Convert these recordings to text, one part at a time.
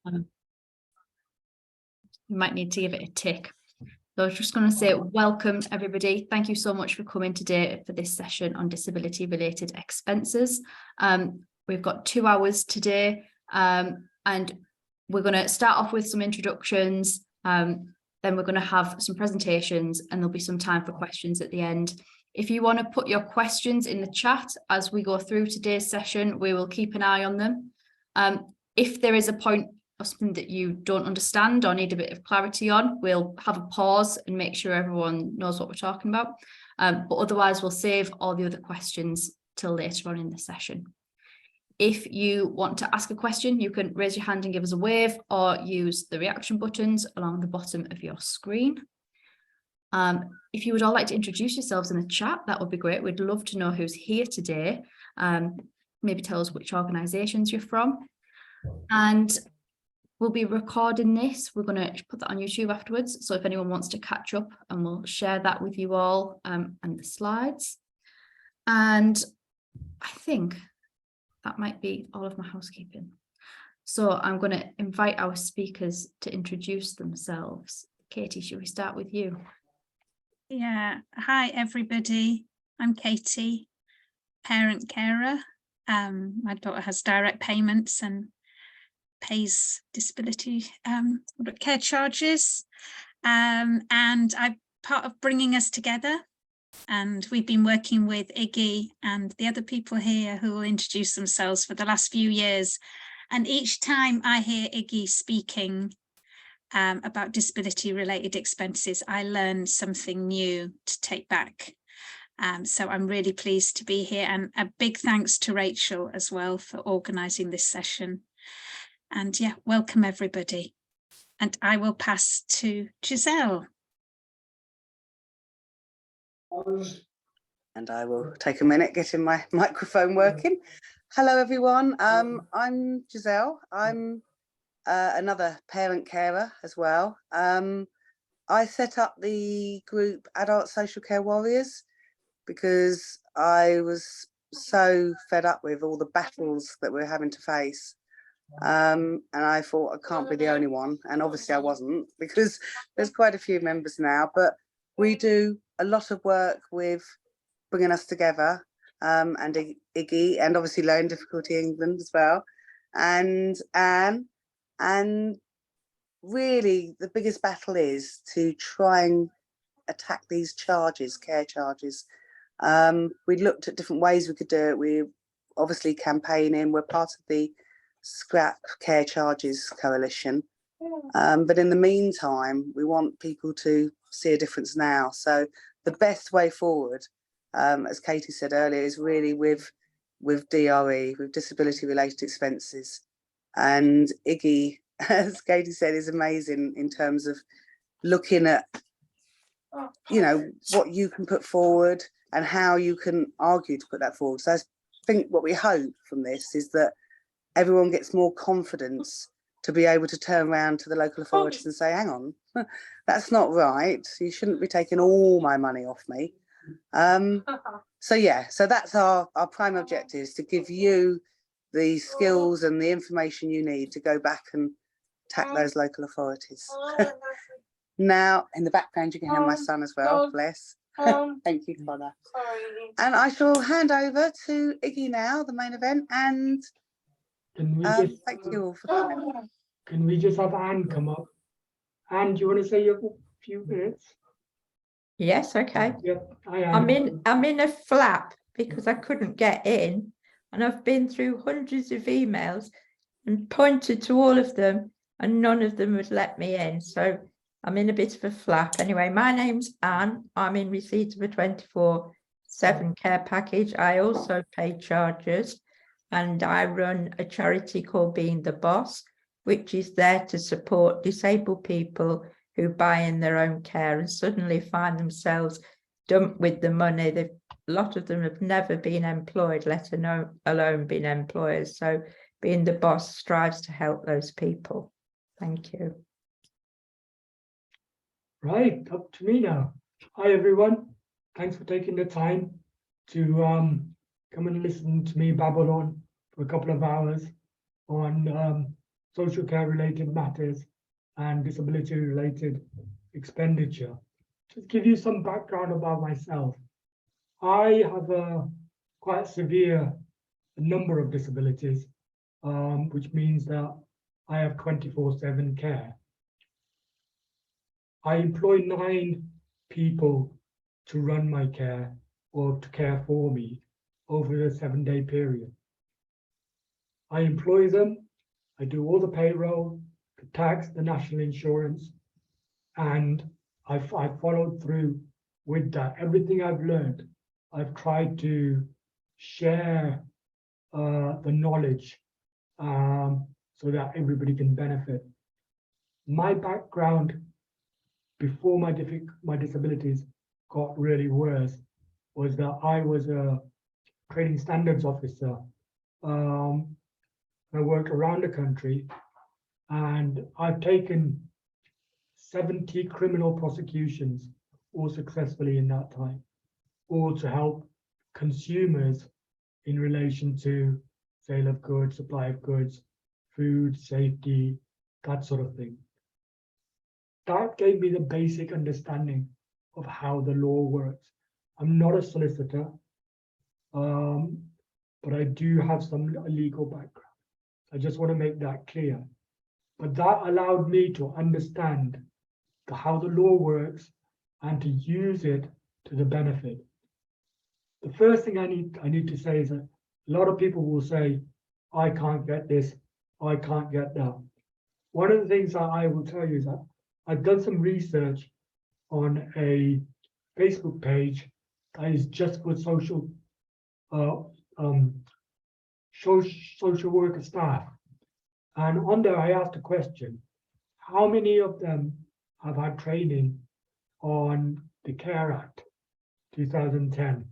You might need to give it a tick. So I was just going to say welcome everybody. Thank you so much for coming today for this session on disability related expenses. We've got 2 hours today, and we're going to start off with some introductions. Then we're going to have some presentations and there'll be some time for questions at the end. If you want to put your questions in the chat as we go through today's session, we will keep an eye on them. If there is a point or something that you don't understand or need a bit of clarity on, we'll have a pause and make sure everyone knows what we're talking about. But otherwise, we'll save all the other questions till later on in the session. If you want to ask a question, you can raise your hand and give us a wave or use the reaction buttons along the bottom of your screen. If you would all like to introduce yourselves in the chat, that would be great. We'd love to know who's here today. Maybe tell us which organisations you're from. And we'll be recording this. We're going to put that on YouTube afterwards. So if anyone wants to catch up, and we'll share that with you all and the slides. And I think that might be all of my housekeeping. So I'm going to invite our speakers to introduce themselves. Katie, should we start with you? Yeah, hi everybody. I'm Katie, parent carer. My daughter has direct payments and pays disability care charges. And I'm part of bringing us together. And we've been working with Iggy and the other people here who will introduce themselves for the last few years. And each time I hear Iggy speaking about disability related expenses, I learn something new to take back. So I'm really pleased to be here, and a big thanks to Rachel as well for organising this session. And yeah, welcome everybody. And I will pass to Giselle. And I will take a minute getting my microphone working. Hello everyone, I'm Giselle. I'm another parent carer as well. I set up the group Adult Social Care Warriors because I was so fed up with all the battles that we're having to face. And I thought I can't be the only one, and obviously I wasn't, because there's quite a few members now, but we do a lot of work with bringing us together, and Iggy, and obviously Learning Difficulty England as well, and Anne. And really the biggest battle is to try and attack these charges, care charges. We looked at different ways we could do it. We're obviously campaigning. We're part of the Scrap Care Charges Coalition. But in the meantime, we want people to see a difference now. So the best way forward, as Katie said earlier, is really with DRE, with disability related expenses. And Iggy, as Katie said, is amazing in terms of looking at, you know, what you can put forward and how you can argue to put that forward. So I think what we hope from this is that everyone gets more confidence to be able to turn around to the local authorities and say, hang on, that's not right. You shouldn't be taking all my money off me. So yeah, so that's our prime objective, is to give you the skills and the information you need to go back and attack those local authorities. Now, in the background, you can hear my son as well, bless. Thank you, Connor. And I shall hand over to Iggy now, the main event, and thank you all for coming. Can we just have Anne come up? Anne, do you want to say a few minutes? Yes, okay. Yep, I'm in a flap because I couldn't get in, and I've been through hundreds of emails and pointed to all of them, and none of them would let me in. So I'm in a bit of a flap. Anyway, my name's Anne. I'm in receipt of a 24/7 care package. I also pay charges, and I run a charity called Being the Boss, which is there to support disabled people who buy in their own care and suddenly find themselves dumped with the money. A lot of them have never been employed, let alone been employers. So Being the Boss strives to help those people. Thank you. right, up to me now. Hi everyone, thanks for taking the time to come and listen to me babble on for a couple of hours on social care related matters and disability related expenditure. Just give you some background about myself. I have a quite severe number of disabilities, which means that I have 24/7 care. I employ 9 people to run my care or to care for me over the 7-day period. I employ them, I do all the payroll, the tax, the national insurance, and I followed through with that. Everything I've learned, I've tried to share the knowledge so that everybody can benefit. My background before my disabilities got really worse was that I was a training standards officer. I worked around the country, and I've taken 70 criminal prosecutions, all successfully in that time, all to help consumers in relation to sale of goods, supply of goods, food safety, that sort of thing. That gave me the basic understanding of how the law works. I'm not a solicitor, but I do have some legal background. I just want to make that clear. But that allowed me to understand how the law works and to use it to the benefit. The first thing I need to say is that a lot of people will say, I can't get this, I can't get that. One of the things that I will tell you is that I've done some research on a Facebook page that is just for social worker staff. And on there, I asked a question, how many of them have had training on the CARE Act 2010?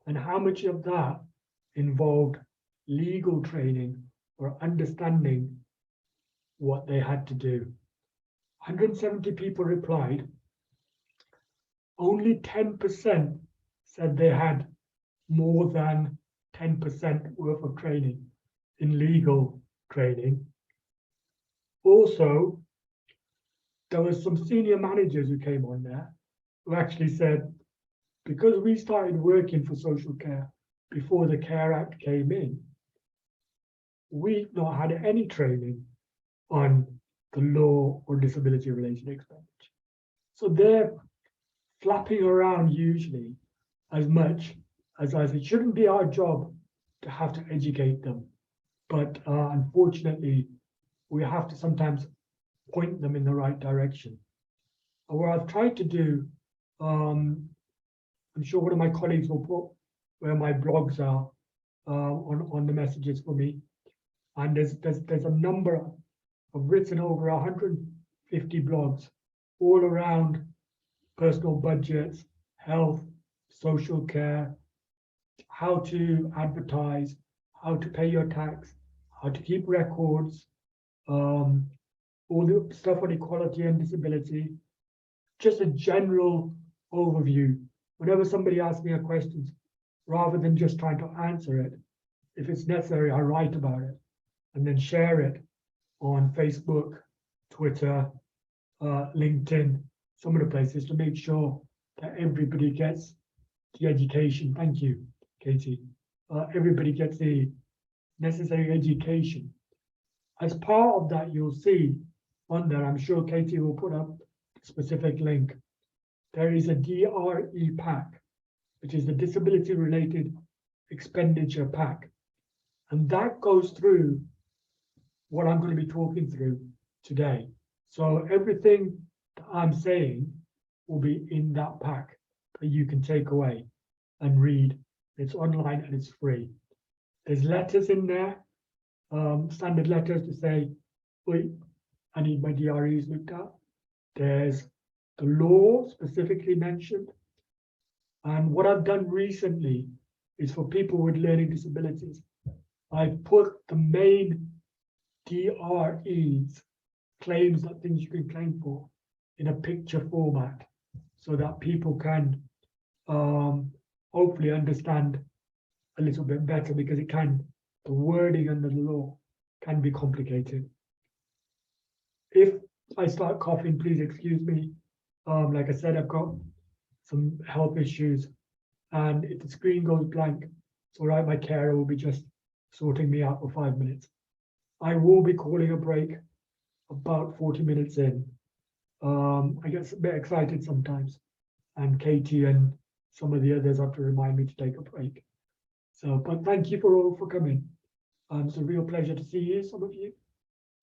And how much of that involved legal training or understanding what they had to do? 170 people replied. Only 10% said they had more than 10% worth of training in legal training. Also, there were some senior managers who came on there who actually said, because we started working for social care before the CARE Act came in, we've not had any training on the law or disability related expenditure. So they're flapping around usually as much as it shouldn't be our job to have to educate them. But unfortunately, we have to sometimes point them in the right direction. And what I've tried to do, I'm sure one of my colleagues will put where my blogs are on the messages for me. And there's a number of written over 150 blogs all around personal budgets, health, social care, how to advertise, how to pay your tax, how to keep records, all the stuff on equality and disability, just a general overview. Whenever somebody asks me a question, rather than just trying to answer it, if it's necessary, I write about it and then share it on Facebook, Twitter, LinkedIn, some of the places to make sure that everybody gets the education. Thank you, Katie. Everybody gets the necessary education. As part of that, you'll see on there, I'm sure Katie will put up a specific link. There is a DRE pack, which is the disability related expenditure pack. And that goes through what I'm going to be talking through today. So everything that I'm saying will be in that pack that you can take away and read. It's online and it's free. There's letters in there, standard letters to say, wait, I need my DREs looked at. There's the law specifically mentioned. And what I've done recently is for people with learning disabilities, I've put the main DREs, claims, that things you can claim for, in a picture format so that people can hopefully understand a little bit better, because the wording under the law can be complicated. if I start coughing, please excuse me. Like I said, I've got some health issues, and if the screen goes blank, it's all right, my carer will be just sorting me out for 5 minutes. I will be calling a break about 40 minutes in. I get a bit excited sometimes, and Katie and some of the others have to remind me to take a break. So, but thank you all for coming. It's a real pleasure to see you, some of you,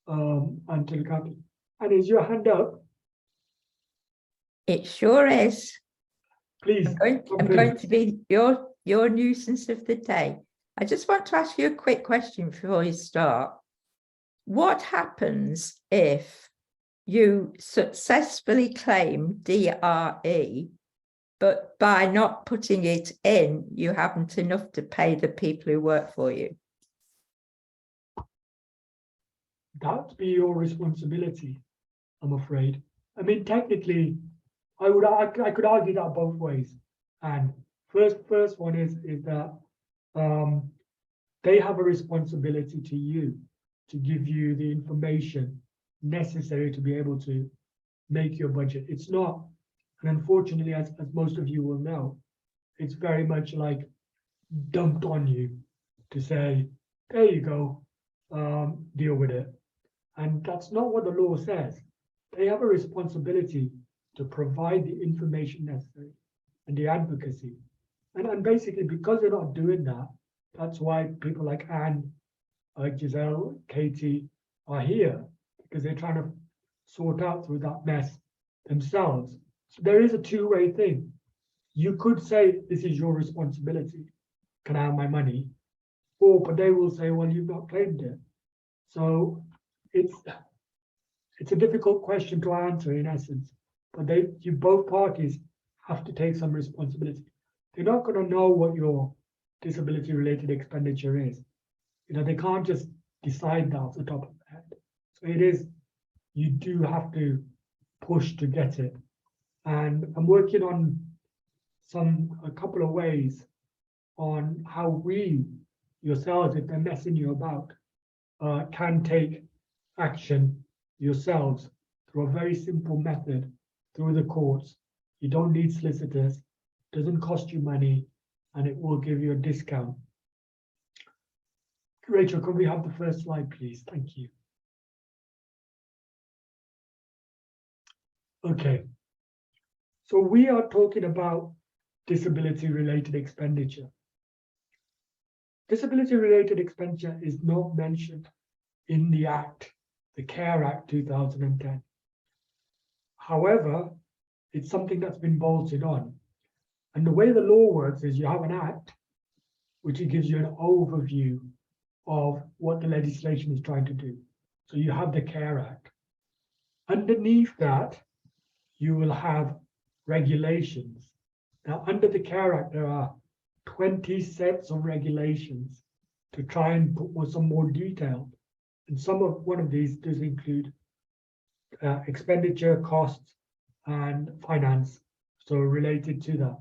and to look at me. And is your hand up? It sure is. Please. I'm going to be your nuisance of the day. I just want to ask you a quick question before you start. What happens if you successfully claim DRE, but by not putting it in, you haven't enough to pay the people who work for you? That'd be your responsibility, I'm afraid. I mean, technically, I could argue that both ways. And first one is that they have a responsibility to you to give you the information necessary to be able to make your budget. It's not, and unfortunately, as most of you will know, it's very much like dumped on you to say, there you go, deal with it. And that's not what the law says. They have a responsibility to provide the information necessary and the advocacy. And basically, because they're not doing that, that's why people like Anne, Giselle, Katie are here, because they're trying to sort out through that mess themselves. So there is a two-way thing. You could say, this is your responsibility. Can I have my money? But they will say, well, you've not claimed it. So it's a difficult question to answer in essence, but both parties have to take some responsibility. They're not going to know what your disability related expenditure is. They can't just decide that off the top of their head. So you do have to push to get it. And I'm working on a couple of ways on how we, yourselves, if they're messing you about, can take action yourselves through a very simple method through the courts. You don't need solicitors, doesn't cost you money, and it will give you a discount. Rachel, could we have the first slide, please? Thank you. Okay, so we are talking about disability-related expenditure. Disability-related expenditure is not mentioned in the Act, the CARE Act 2010. However, it's something that's been bolted on. And the way the law works is you have an act, which it gives you an overview of what the legislation is trying to do. So you have the CARE Act. Underneath that, you will have regulations. Now, under the CARE Act, there are 20 sets of regulations to try and put some more detail. And one of these does include expenditure, costs, and finance, so related to that.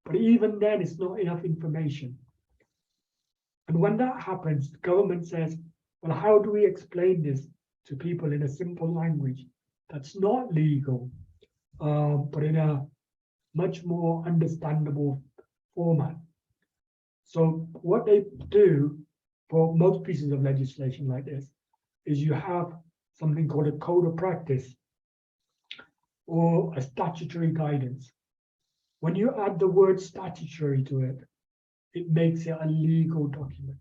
But even then, it's not enough information. And when that happens, the government says, well, how do we explain this to people in a simple language that's not legal, but in a much more understandable format? So what they do for most pieces of legislation like this is you have something called a code of practice or a statutory guidance. When you add the word statutory to it, it makes it a legal document.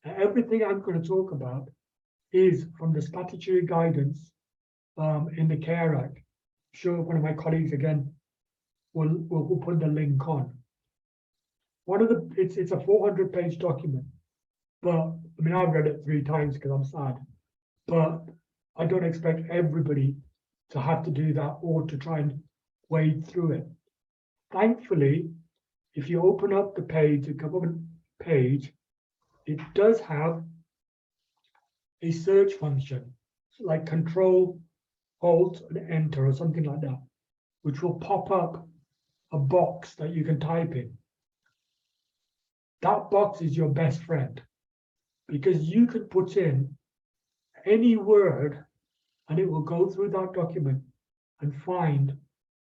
Now, everything I'm going to talk about is from the statutory guidance in the CARE Act. I'm sure one of my colleagues again will put the link on. It's a 400-page document, but I mean, I've read it 3 times because I'm sad, but I don't expect everybody to have to do that or to try and wade through it. Thankfully, if you open up the page, the government page, it does have a search function, like Control, Alt, and Enter or something like that, which will pop up a box that you can type in. That box is your best friend because you could put in any word and it will go through that document and find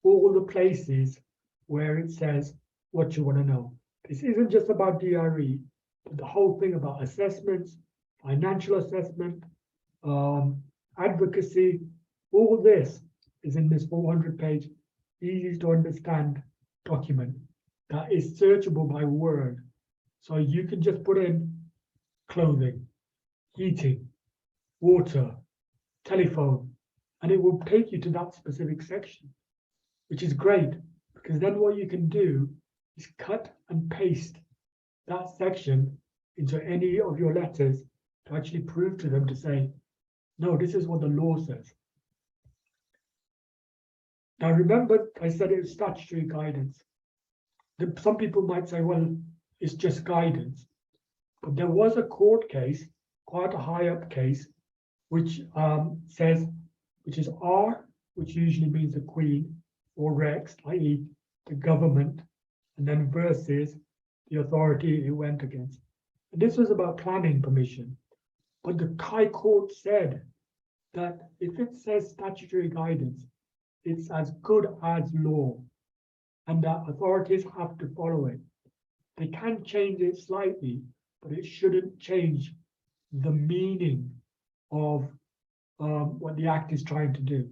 all the places where it says what you want to know. This isn't just about DRE, but the whole thing about assessments, financial assessment, advocacy, all this is in this 400-page, easy to understand document that is searchable by word. So you can just put in clothing, heating, water, telephone, and it will take you to that specific section, which is great, because then what you can do is cut and paste that section into any of your letters to actually prove to them to say, no, this is what the law says. Now, remember, I said it was statutory guidance. Some people might say, well, it's just guidance. But there was a court case, quite a high up case, which says, which is R, which usually means the Queen, or Rex, i.e. the government, and then versus the authority it went against. And this was about planning permission. But the High Court said that if it says statutory guidance, it's as good as law, and that authorities have to follow it. They can change it slightly, but it shouldn't change the meaning of what the Act is trying to do.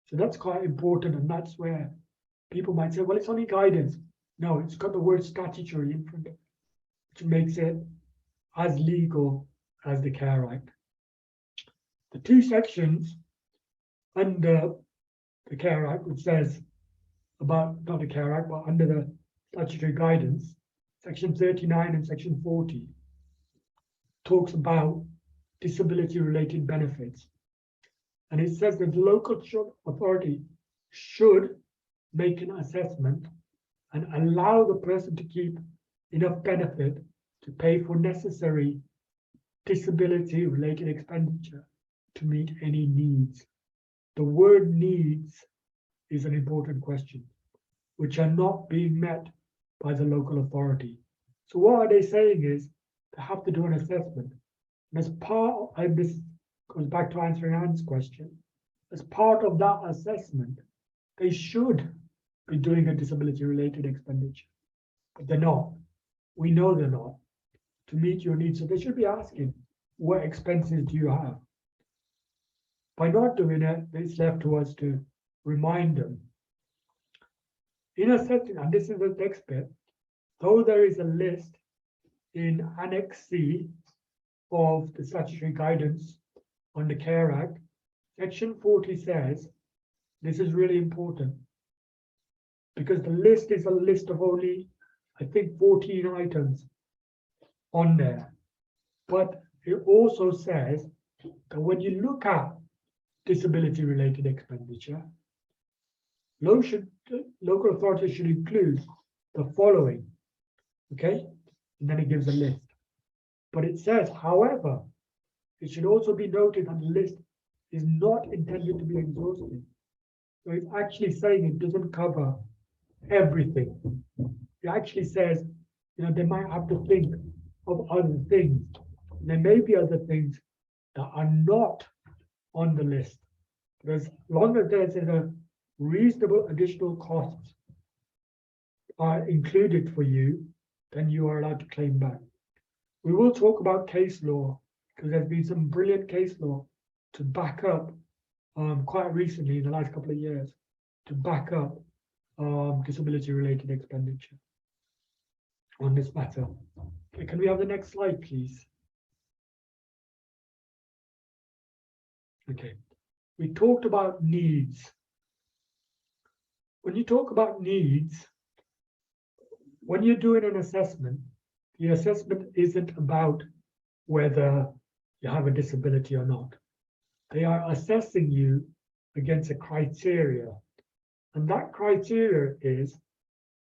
So that's quite important, and that's where people might say, well, it's only guidance. No, it's got the word statutory in front of it, which makes it as legal as the Care Act. The two sections under the Care Act, which says about, not the Care Act, but under the statutory guidance, section 39 and section 40 talks about disability related benefits. And it says that the local authority should make an assessment and allow the person to keep enough benefit to pay for necessary disability related expenditure to meet any needs. The word needs is an important question, which are not being met by the local authority. So what are they saying is they have to do an assessment. And as part, and this goes back to answering Anne's question, as part of that assessment, they should be doing a disability related expenditure, but they're not. We know they're not, to meet your needs. So they should be asking, what expenses do you have? By not doing it, it's left to us to remind them. In assessing, and this is the next bit, though there is a list in Annex C of the statutory guidance on the Care Act, Section 40 says, this is really important, because the list is a list of only, I think, 14 items on there. But it also says that when you look at disability related expenditure, local authorities should include the following, okay? And then it gives a list. But it says, however, it should also be noted that the list is not intended to be exhaustive. So it's actually saying it doesn't cover everything. It actually says, they might have to think of other things. There may be other things that are not on the list. But as long as there's a reasonable additional costs are included for you, then you are allowed to claim back. We will talk about case law, because there's been some brilliant case law to back up quite recently in the last couple of years to back up disability related expenditure on this matter. Okay, can we have the next slide, please? Okay, we talked about needs. When you talk about needs, when you're doing an assessment, the assessment isn't about whether you have a disability or not. They are assessing you against a criteria. And that criteria is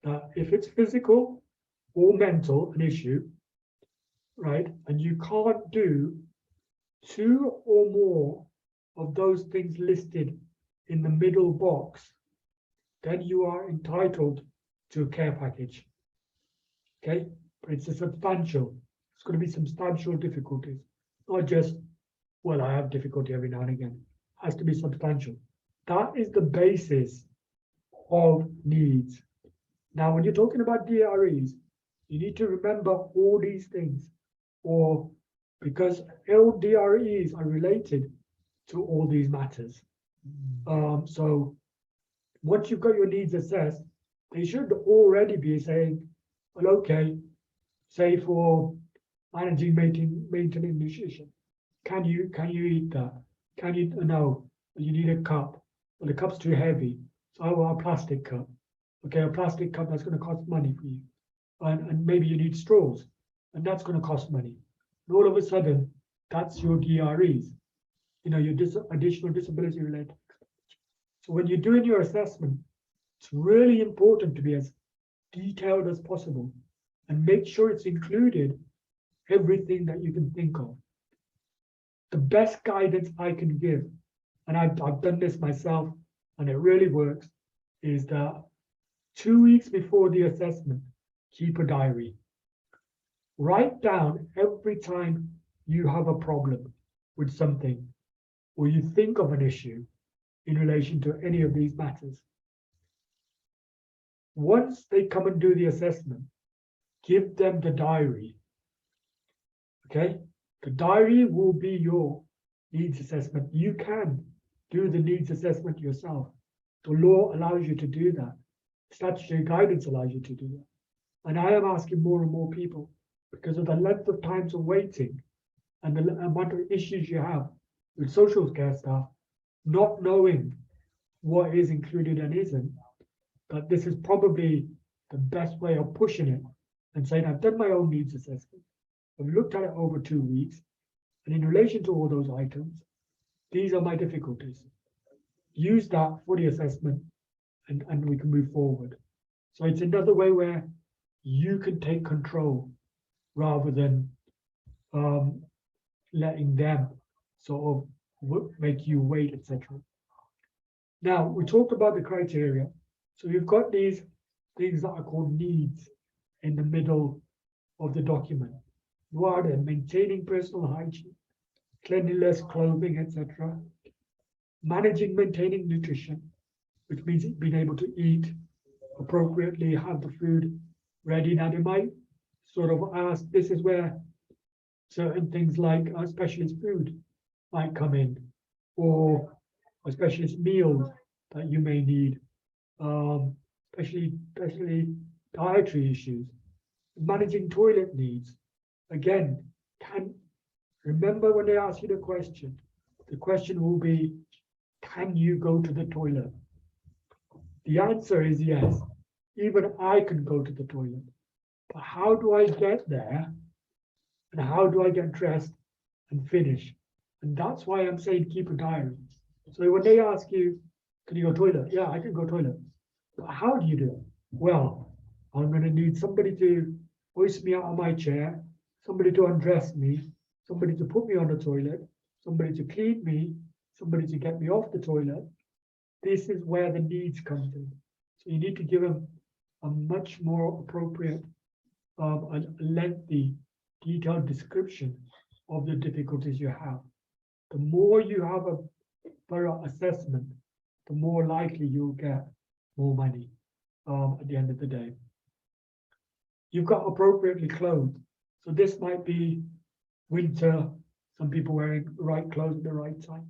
that if it's physical or mental, an issue, right, and you can't do 2 or more of those things listed in the middle box, then you are entitled to a care package. Okay, but it's a substantial, it's going to be substantial difficulties, not just, well, I have difficulty every now and again. has to be substantial. That is the basis of needs. Now, when you're talking about DREs, you need to remember all these things, or because all DREs are related to all these matters. So once you've got your needs assessed, they should already be saying, well, okay, say for managing, maintaining nutrition, can you eat that? Can you, no, you need a cup. Well, the cup's too heavy, so I want a plastic cup. Okay, a plastic cup, that's going to cost money for you. And maybe you need straws, and that's going to cost money. And all of a sudden, that's your DREs, you know, your additional disability related. So when you're doing your assessment, it's really important to be as detailed as possible and make sure it's included everything that you can think of. The best guidance I can give, and I've done this myself, and it really works, is that 2 weeks before the assessment, keep a diary. Write down every time you have a problem with something, or you think of an issue in relation to any of these matters. Once they come and do the assessment, give them the diary. Okay? The diary will be your needs assessment. You can do the needs assessment yourself. The law allows you to do that. Statutory guidance allows you to do that. And I am asking more and more people, because of the length of times of waiting and the amount of issues you have with social care staff, not knowing what is included and isn't, but this is probably the best way of pushing it and saying, I've done my own needs assessment. I've looked at it over 2 weeks, and in relation to all those items, these are my difficulties. Use that for the assessment, and we can move forward. So it's another way where you can take control rather than letting them sort of make you wait, etc. Now, we talked about the criteria. So you've got these things that are called needs in the middle of the document. What are they? Maintaining personal hygiene, cleanliness, clothing, etc. Managing, maintaining nutrition, which means being able to eat appropriately, have the food ready. Now, they might sort of ask, this is where certain things like specialist food might come in, or a specialist meals that you may need, especially dietary issues. Managing toilet needs. Again, remember when they ask you the question will be, can you go to the toilet? The answer is yes. Even I can go to the toilet. But how do I get there? And how do I get dressed and finish? And that's why I'm saying keep a diary. So when they ask you, can you go toilet? Yeah, I can go toilet. But how do you do it? Well, I'm going to need somebody to hoist me out of my chair, somebody to undress me, somebody to put me on the toilet, somebody to clean me, somebody to get me off the toilet. This is where the needs comes in. So you need to give them a much more appropriate, a lengthy, detailed description of the difficulties you have. The more you have a thorough assessment, the more likely you'll get more money at the end of the day. You've got appropriately clothed. So this might be winter, some people wearing the right clothes at the right time,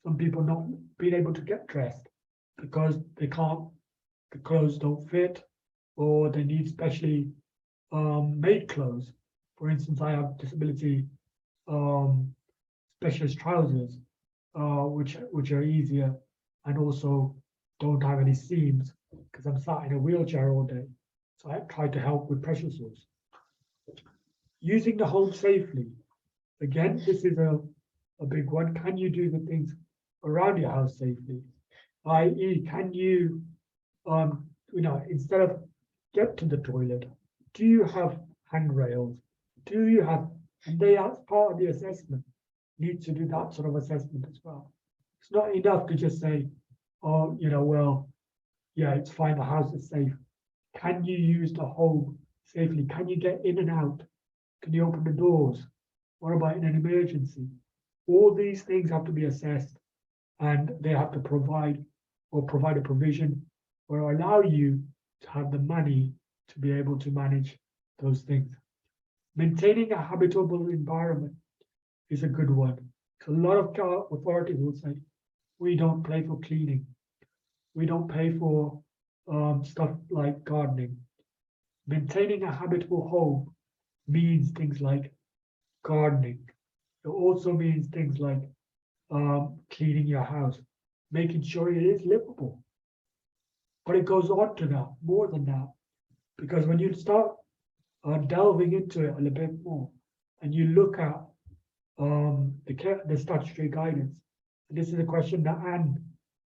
some people not being able to get dressed because they can't, the clothes don't fit, or they need specially made clothes. For instance, I have disability specialist trousers, which are easier and also don't have any seams because I'm sat in a wheelchair all day. So I try to help with pressure sores. Using the home safely. Again, this is a big one. Can you do the things around your house safely? I.e., can you, instead of get to the toilet, do you have handrails? Do you have, and they as part of the assessment need to do that sort of assessment as well. It's not enough to just say, oh, well, yeah, it's fine, the house is safe. Can you use the home safely? Can you get in and out? Can you open the doors? What about in an emergency? All these things have to be assessed and they have to provide a provision or allow you to have the money to be able to manage those things. Maintaining a habitable environment is a good one. A lot of authorities will say, we don't pay for cleaning. We don't pay for stuff like gardening. Maintaining a habitable home means things like gardening. It also means things like cleaning your house, making sure it is livable. But it goes on to that, more than that, because when you start delving into it a little bit more, and you look at the statutory guidance, and this is a question that Anne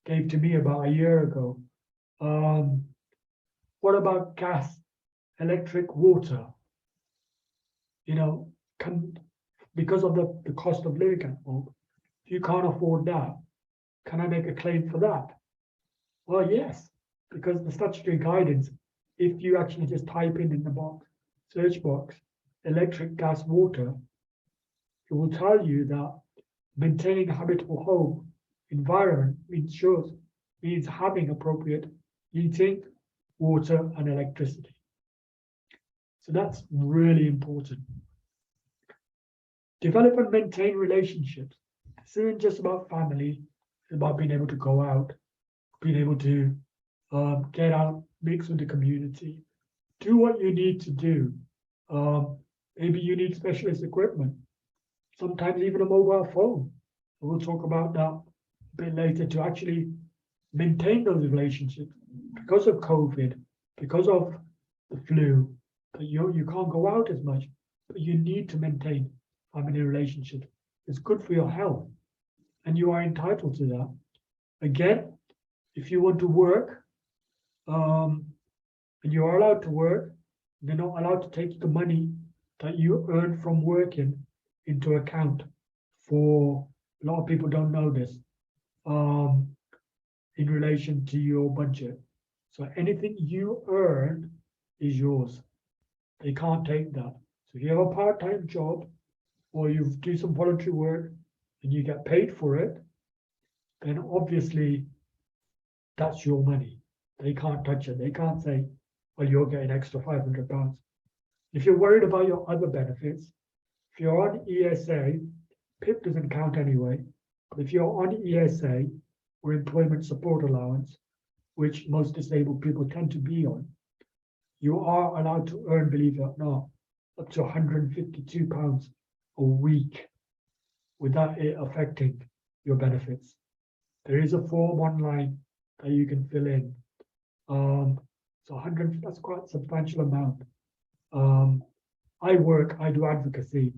gave to me about a year ago. What about gas, electric, water? You know, because of the cost of living at home, if you can't afford that, can I make a claim for that? Well, yes, because the statutory guidance, if you actually just type in the box, search box, electric, gas, water, it will tell you that maintaining a habitable home environment means having appropriate heating, water, and electricity. So that's really important. Develop and maintain relationships. This isn't just about family, it's about being able to go out, being able to get out, mix with the community, do what you need to do. Maybe you need specialist equipment, sometimes even a mobile phone. We'll talk about that a bit later, to actually maintain those relationships. Because of COVID, because of the flu, you can't go out as much, but you need to maintain family relationships. It's good for your health, and you are entitled to that. Again, if you want to work, and you are allowed to work, they're not allowed to take the money that you earn from working into account. For a lot of people don't know this, in relation to your budget. So anything you earn is yours. They can't take that. So if you have a part-time job, or you do some voluntary work and you get paid for it, then obviously that's your money. They can't touch it. They can't say, well, you're getting extra £500. If you're worried about your other benefits, if you're on ESA, PIP doesn't count anyway, but if you're on ESA, or employment support allowance, which most disabled people tend to be on, you are allowed to earn, believe it or not, up to £152 a week without it affecting your benefits. There is a form online that you can fill in. So 100, that's quite a substantial amount. I do advocacy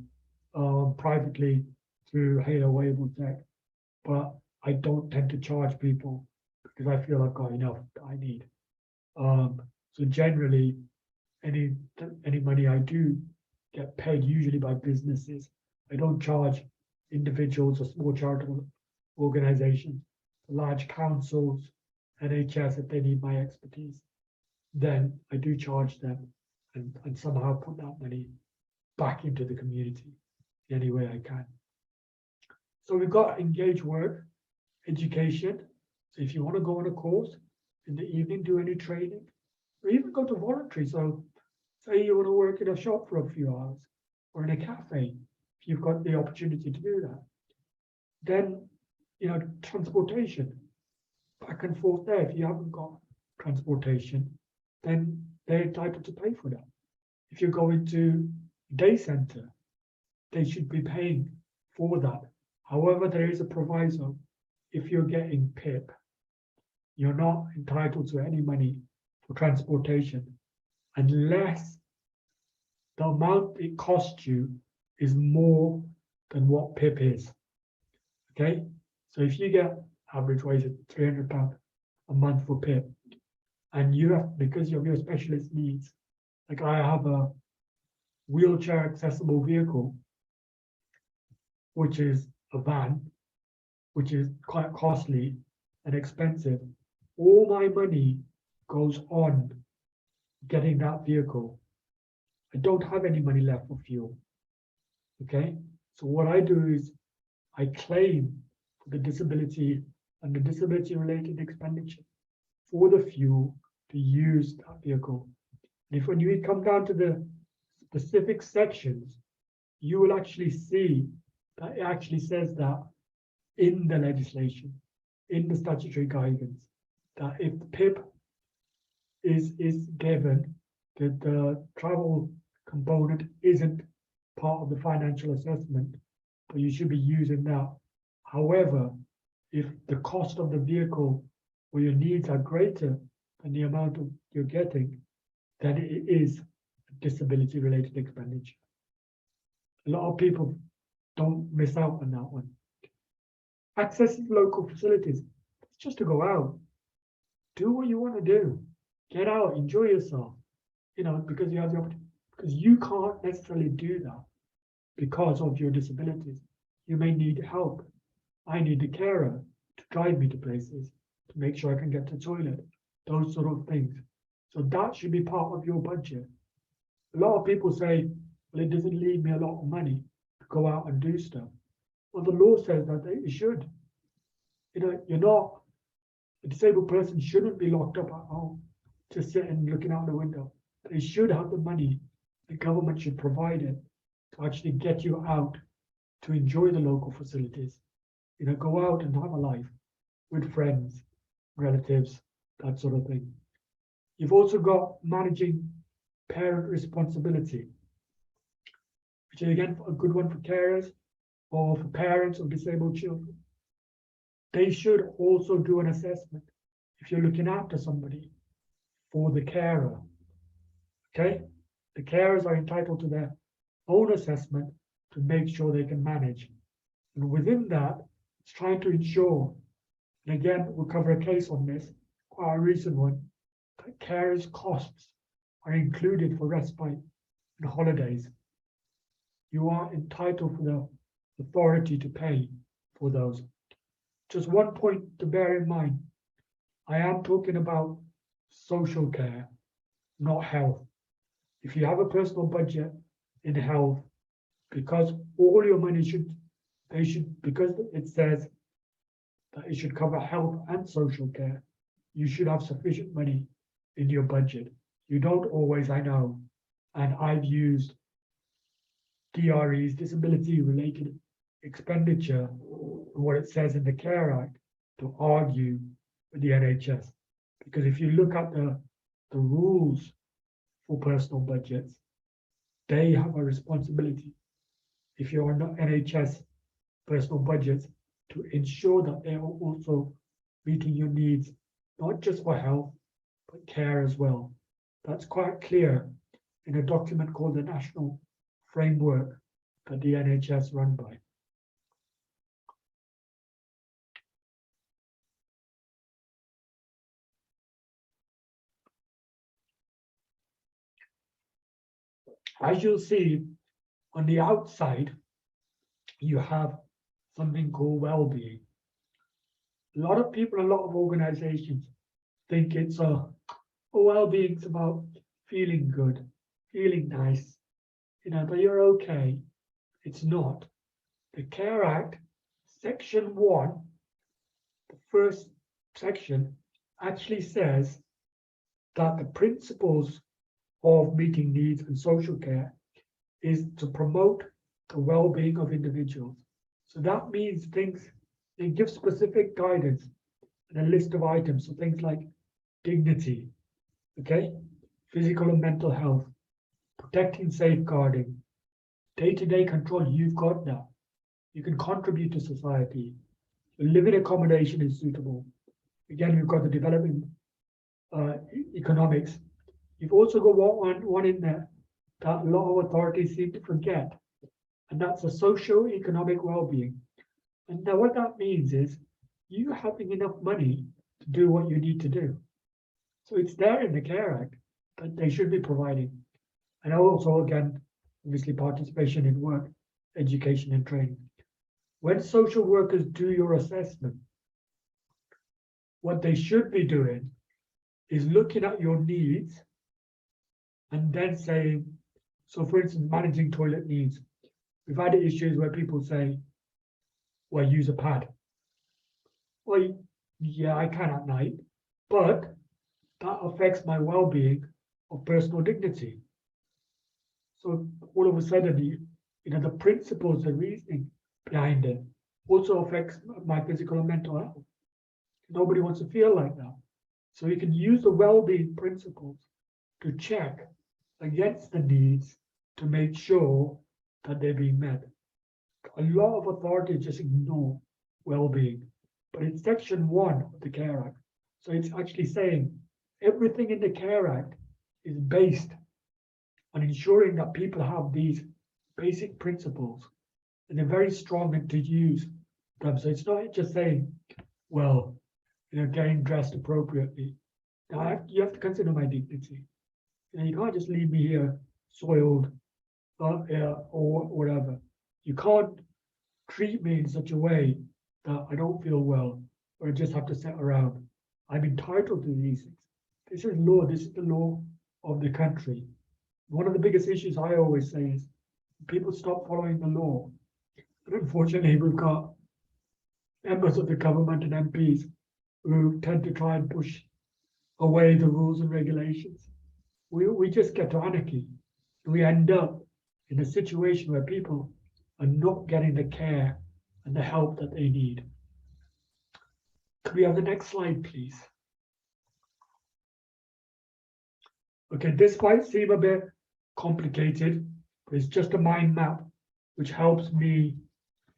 privately through Halo Wavell Tech, but I don't tend to charge people because I feel I've got enough that I need. So generally, any money I do get paid usually by businesses. I don't charge individuals or small charitable organizations, large councils, NHS, if they need my expertise. Then I do charge them and somehow put that money back into the community any way I can. So we've got engage work, education. So if you want to go on a course in the evening, do any training, or even go to voluntary. So say you want to work in a shop for a few hours or in a cafe, if you've got the opportunity to do that. Then, transportation, back and forth there. If you haven't got transportation, then they're entitled to pay for that. If you go into day center, they should be paying for that. However, there is a proviso. If you're getting PIP, you're not entitled to any money for transportation unless the amount it costs you is more than what PIP is. Okay, so if you get average wage at £300 a month for PIP, and you have, because of your specialist needs, like I have a wheelchair accessible vehicle, which is a van, which is quite costly and expensive. All my money goes on getting that vehicle. I don't have any money left for fuel. Okay, so what I do is I claim the disability and the disability related expenditure for the fuel to use that vehicle. And if when you come down to the specific sections, you will actually see that it actually says that in the legislation, in the statutory guidance, that if the PIP is given, that the travel component isn't part of the financial assessment, but you should be using that. However, if the cost of the vehicle or your needs are greater than the amount you're getting, then it is a disability related expenditure. A lot of people don't miss out on that one. Access to local facilities, it's just to go out, do what you want to do, get out, enjoy yourself, because you have the opportunity, because you can't necessarily do that because of your disabilities. You may need help. I need a carer to drive me to places, to make sure I can get to the toilet, those sort of things. So that should be part of your budget. A lot of people say, well, it doesn't leave me a lot of money to go out and do stuff. Well, the law says that it should. You're not, a disabled person shouldn't be locked up at home, just sitting looking out the window. They should have the money. The government should provide it to actually get you out to enjoy the local facilities. Go out and have a life with friends, relatives, that sort of thing. You've also got managing parent responsibility, which is again a good one for carers or for parents of disabled children. They should also do an assessment if you're looking after somebody for the carer. Okay? The carers are entitled to their own assessment to make sure they can manage. And within that, it's trying to ensure, and again, we'll cover a case on this, quite a recent one, that carers' costs are included for respite and holidays. You are entitled for the authority to pay for those. Just one point to bear in mind, I am talking about social care, not health. If you have a personal budget in health, because all your money because it says that it should cover health and social care, you should have sufficient money in your budget. You don't always, I know, and I've used DREs, disability related expenditure, and what it says in the Care Act to argue with the NHS. Because if you look at the rules for personal budgets, they have a responsibility, if you're not NHS personal budgets, to ensure that they are also meeting your needs, not just for health, but care as well. That's quite clear in a document called the National Framework that the NHS run by. As you'll see, on the outside, you have something called well-being. A lot of people, a lot of organizations think it's well-being's about feeling good, feeling nice, but you're okay. It's not. The Care Act, Section 1, the first section, actually says that the principles of meeting needs and social care is to promote the well-being of individuals. So that means they give specific guidance and a list of items. So things like dignity, okay, physical and mental health, protecting, safeguarding, day-to-day control. You've got that. You can contribute to society. Living accommodation is suitable. Again, we've got the development economics. You've also got one in there that a lot of authorities seem to forget, and that's a socio-economic well-being. And now what that means is you having enough money to do what you need to do. So it's there in the Care Act that they should be providing. And also, again, obviously participation in work, education and training. When social workers do your assessment, what they should be doing is looking at your needs and then saying, so for instance, managing toilet needs. We've had issues where people say, well, use a pad. well, yeah, I can at night, but that affects my well-being of personal dignity. So all of a sudden, the principles, the reasoning behind it also affects my physical and mental health. Nobody wants to feel like that. So you can use the well-being principles to check against the needs to make sure that they're being met. A lot of authorities just ignore well-being, but it's Section 1 of the Care Act. So it's actually saying everything in the Care Act is based on ensuring that people have these basic principles, and they're very strong and to use them. So it's not just saying, well, getting dressed appropriately. Now you have to consider my dignity. You can't just leave me here soiled or whatever. You can't treat me in such a way that I don't feel well or I just have to sit around. I'm entitled to these things. This is law. This is the law of the country. One of the biggest issues I always say is people stop following the law. And unfortunately, we've got members of the government and MPs who tend to try and push away the rules and regulations. We just get to anarchy. We end up in a situation where people are not getting the care and the help that they need. Could we have the next slide, please? Okay, this might seem a bit complicated, but it's just a mind map, which helps me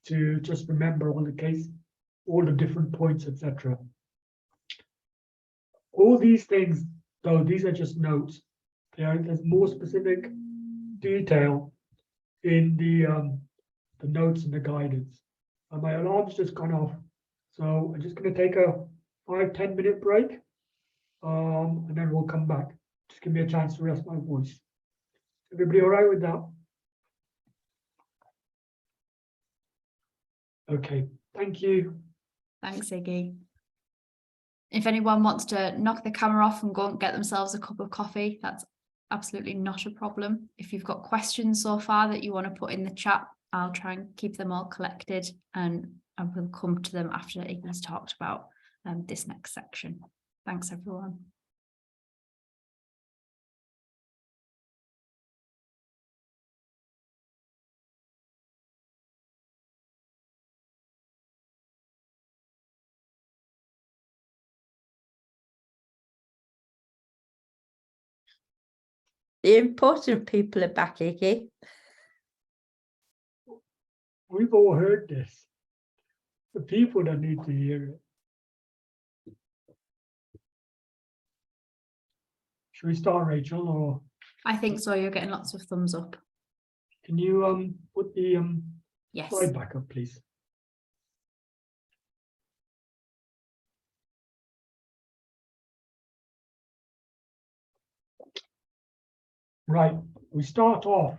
to just remember all the different points, etc. All these things, though, these are just notes. There's more specific detail in the notes and the guidance. And my alarm's just gone off, so I'm just going to take a 5-10 minute break, and then we'll come back. Just give me a chance to rest my voice. Everybody all right with that? Okay, thank you. Thanks, Iggy. If anyone wants to knock the camera off and go and get themselves a cup of coffee, that's absolutely not a problem. If you've got questions so far that you want to put in the chat, I'll try and keep them all collected, and I will come to them after Iggy's talked about this next section. Thanks, everyone. The important people are back, Iggy. We've all heard this. The people that need to hear it. Should we start, Rachel, or I think so. You're getting lots of thumbs up. can you put the Yes. slide back up, please? Right, we start off.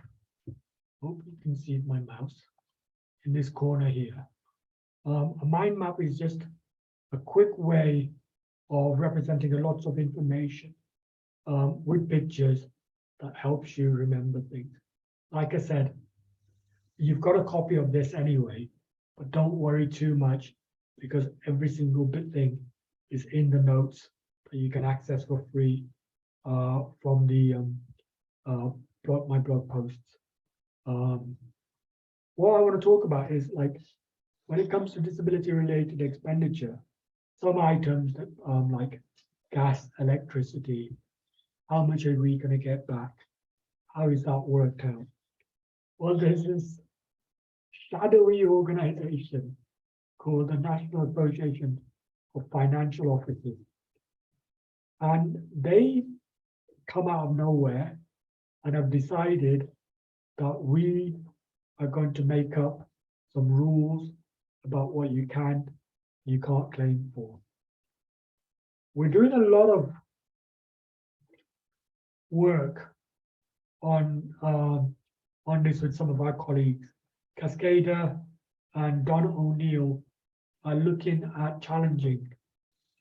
Hope you can see my mouse in this corner here. A mind map is just a quick way of representing lots of information with pictures that helps you remember things. Like I said, you've got a copy of this anyway, but don't worry too much because every single thing is in the notes that you can access for free from the my blog posts. What I want to talk about is, like, when it comes to disability related expenditure, some items that like gas, electricity, how much are we going to get back? How is that worked out? Well, there's this shadowy organization called the National Association of Financial Officers, and they come out of nowhere and have decided that we are going to make up some rules about what you can, you can't claim for. We're doing a lot of work on this with some of our colleagues. Cascada and Don O'Neill are looking at challenging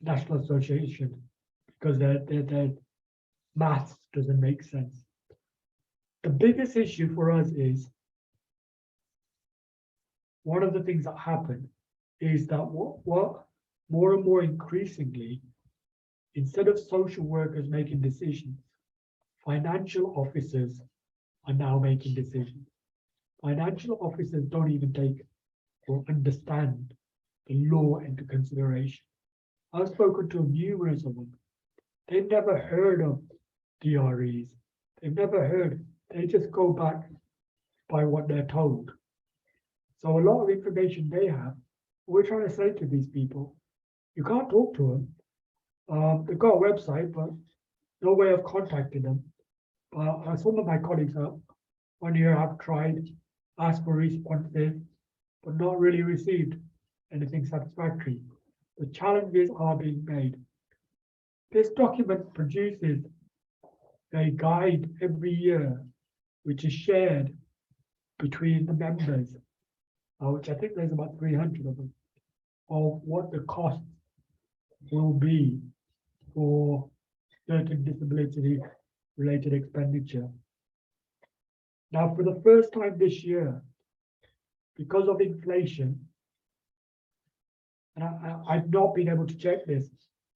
the National Association because their maths doesn't make sense. The biggest issue for us is one of the things that happened is that what more and more increasingly, instead of social workers making decisions, financial officers are now making decisions. Financial officers don't even take or understand the law into consideration. I've spoken to numerous of them. They've never heard of DREs. They've never heard. They just go back by what they're told. So a lot of information they have, we're trying to say to these people, you can't talk to them. They've got a website, but no way of contacting them. Some of my colleagues have 1 year have tried, asked for responses, but not really received anything satisfactory. The challenges are being made. This document produces a guide every year, which is shared between the members, which I think there's about 300 of them, of what the costs will be for certain disability-related expenditure. Now, for the first time this year, because of inflation, and I've not been able to check this,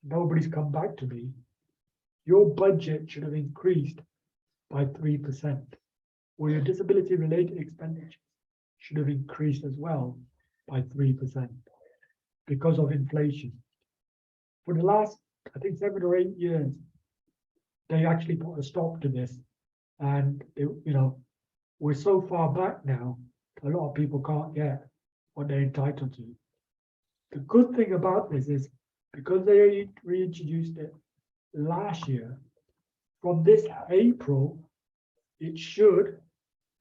nobody's come back to me, your budget should have increased by 3%, or your disability-related expenditure should have increased as well by 3% because of inflation. For the last, I think, 7 or 8 years, they actually put a stop to this, and we're so far back now, a lot of people can't get what they're entitled to. The good thing about this is because they reintroduced it last year, from this April, it should,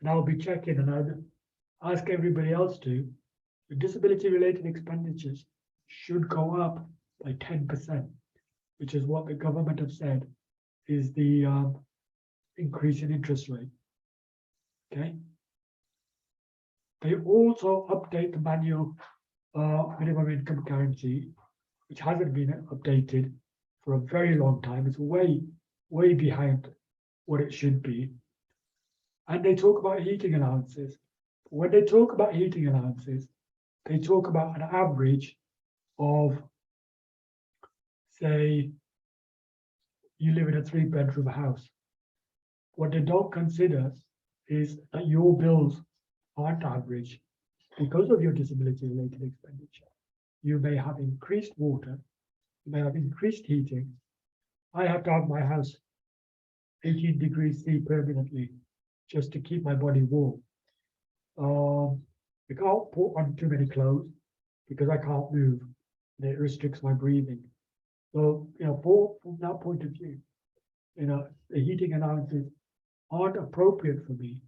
and I'll be checking and I'll ask everybody else to, the disability-related expenditures should go up by 10%, which is what the government have said is the increase in interest rate. Okay. They also update the manual minimum income guarantee, which hasn't been updated for a very long time. It's way behind what it should be. And they talk about heating allowances. When they talk about heating allowances, they talk about an average of, say, you live in a 3-bedroom house. What they don't consider is that your bills aren't average because of your disability-related expenditure. You may have increased water, you may have increased heating. I have to have my house 18 degrees C permanently just to keep my body warm. I can't put on too many clothes because I can't move and it restricts my breathing. So, from that point of view, the heating allowances aren't appropriate for me.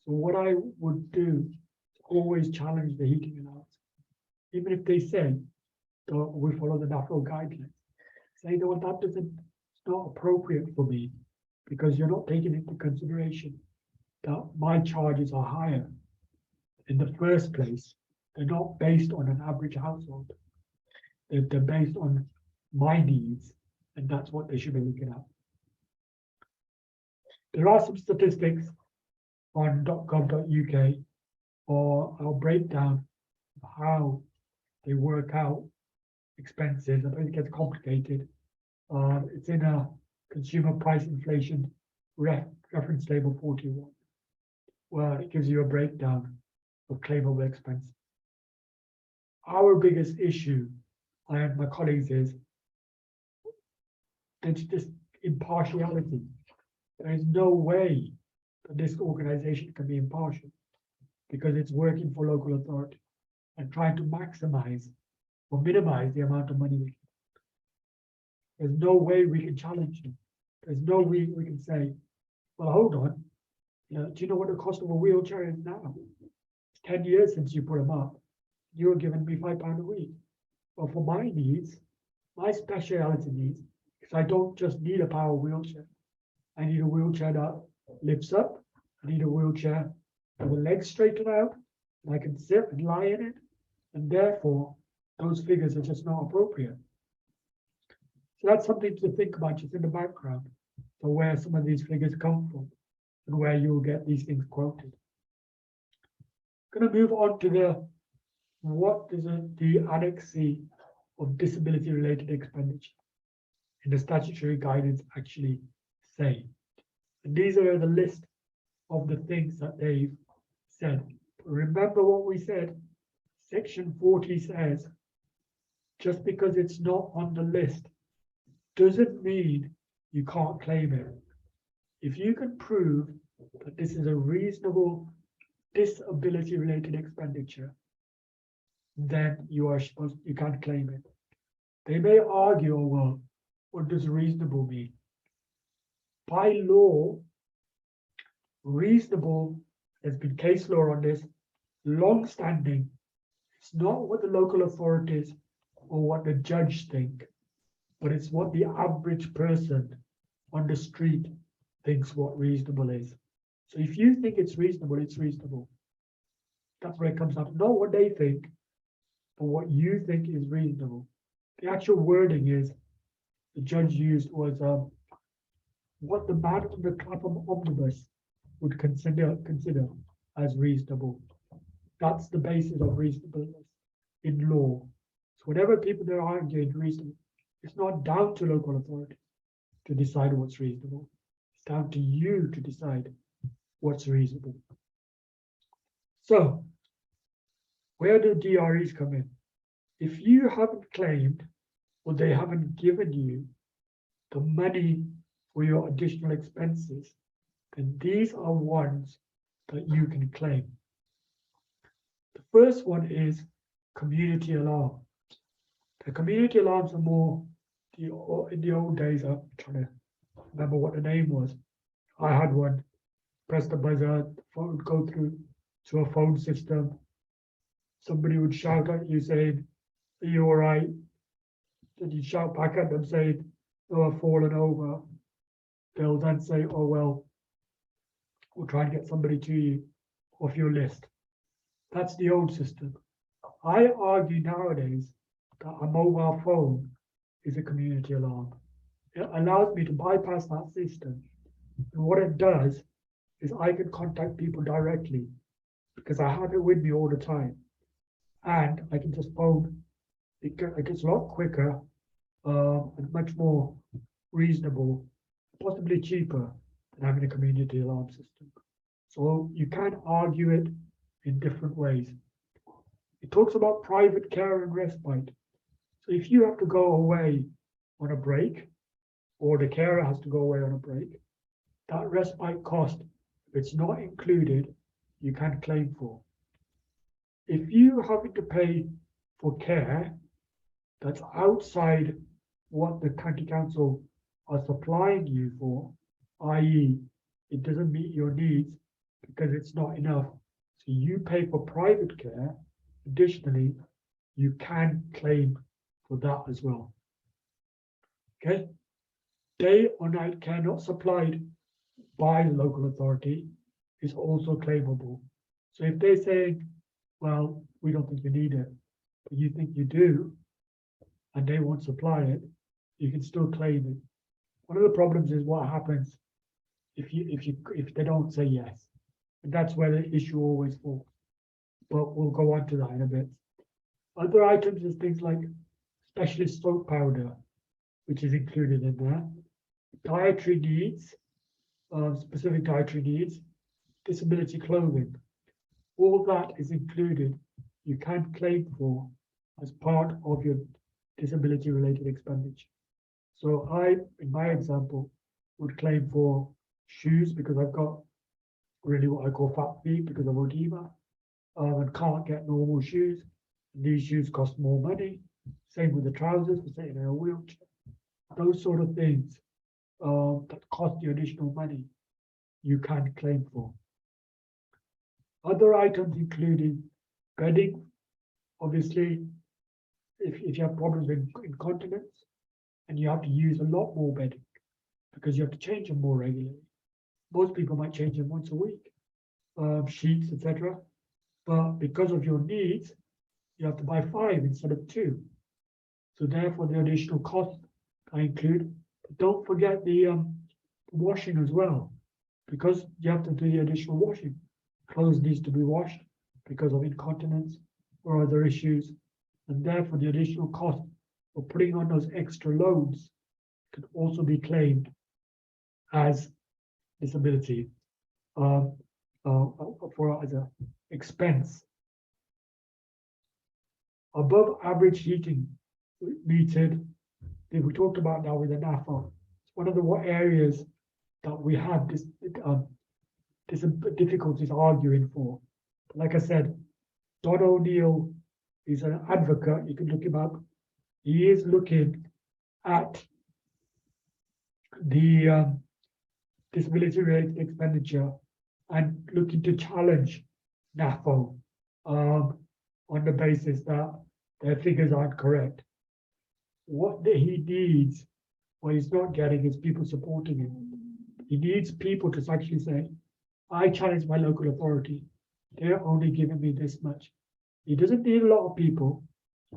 So what I would do is always challenge the heating allowance. Even if they say, we follow the NAFO guidelines, say, no, it's not appropriate for me because you're not taking into consideration that my charges are higher in the first place. They're not based on an average household. They're based on my needs, and that's what they should be looking at. There are some statistics on .gov.uk or our breakdown of how they work out expenses. I think it gets complicated. It's in a consumer price inflation reference table 41, where it gives you a breakdown of claimable expenses. Our biggest issue, I and my colleagues, is it's just impartiality. There is no way that this organization can be impartial because it's working for local authority and trying to maximize or minimize the amount of money we can. There's no way we can challenge them. There's no way we can say, well, hold on. Do you know what the cost of a wheelchair is now? It's 10 years since you put them up. You're giving me £5 a week. Well, for my needs, my speciality needs, because I don't just need a power wheelchair. I need a wheelchair that lifts up. I need a wheelchair with the legs straightened out, and I can sit and lie in it. And therefore, those figures are just not appropriate. So that's something to think about just in the background, for where some of these figures come from and where you'll get these things quoted. I'm going to move on to what does the Annex C of disability-related expenditure in the statutory guidance actually say. And these are the list of the things that they've said. Remember what we said, section 40 says, just because it's not on the list doesn't mean you can't claim it. If you can prove that this is a reasonable disability-related expenditure, then you can claim it. They may argue, oh, well, what does reasonable mean? By law, reasonable, there's been case law on this, long-standing. It's not what the local authorities or what the judge think, but it's what the average person on the street thinks what reasonable is. So if you think it's reasonable, it's reasonable. That's where it comes up. Not what they think, but what you think is reasonable. The actual wording is, the judge used was what the man on the Clapham Omnibus would consider as reasonable. That's the basis of reasonableness in law. So whatever people they're arguing reasonable, it's not down to local authority to decide what's reasonable. It's down to you to decide what's reasonable. So where do DREs come in? If you haven't claimed or they haven't given you the money for your additional expenses, then these are ones that you can claim. The first one is community alarm. The community alarms are more, in the old days, I'm trying to remember what the name was. I had one, press the buzzer, the phone would go through to a phone system. Somebody would shout at you saying, are you all right? Then you shout back at them saying, oh, I've fallen over. They'll then say, oh, well, we'll try and get somebody to you off your list. That's the old system. I argue nowadays that a mobile phone is a community alarm. It allows me to bypass that system. And what it does is I can contact people directly because I have it with me all the time. And I can just phone. It gets a lot quicker and much more reasonable, possibly cheaper than having a community alarm system. So you can argue it in different ways. It talks about private care and respite. So if you have to go away on a break, or the carer has to go away on a break, that respite cost, if it's not included, you can claim for. If you having to pay for care that's outside what the county council are supplying you for, i.e. it doesn't meet your needs because it's not enough, so you pay for private care, additionally, you can claim for that as well. Okay? Day or night care not supplied by the local authority is also claimable. So if they're saying, well, we don't think you need it, but you think you do, and they won't supply it, you can still claim it. One of the problems is what happens if they don't say yes. And that's where the issue always falls. But we'll go on to that in a bit. Other items is things like specialist soap powder, which is included in there. Dietary needs, specific dietary needs, disability clothing. All that is included. You can claim for as part of your disability related expenditure. So I, in my example, would claim for shoes because I've got really what I call fat feet because of edema, and can't get normal shoes. These shoes cost more money. Same with the trousers for sitting in a wheelchair. Those sort of things that cost you additional money, you can claim for. Other items including bedding. Obviously, if you have problems with incontinence and you have to use a lot more bedding because you have to change them more regularly. Most people might change them once a week, sheets, etc. But because of your needs, you have to buy 5 instead of 2. So therefore, the additional cost I include. But don't forget the washing as well, because you have to do the additional washing. Clothes needs to be washed because of incontinence or other issues, and therefore the additional cost or putting on those extra loads could also be claimed as disability as an expense. Above average heating metered, that we talked about now with the NAFO. It's one of the areas that we have this difficulties arguing for. Like I said, Don O'Neill is an advocate. You can look him up. He is looking at the disability-related expenditure and looking to challenge NAFO on the basis that their figures aren't correct. What he needs, what he's not getting, is people supporting him. He needs people to actually say, I challenge my local authority. They're only giving me this much. He doesn't need a lot of people.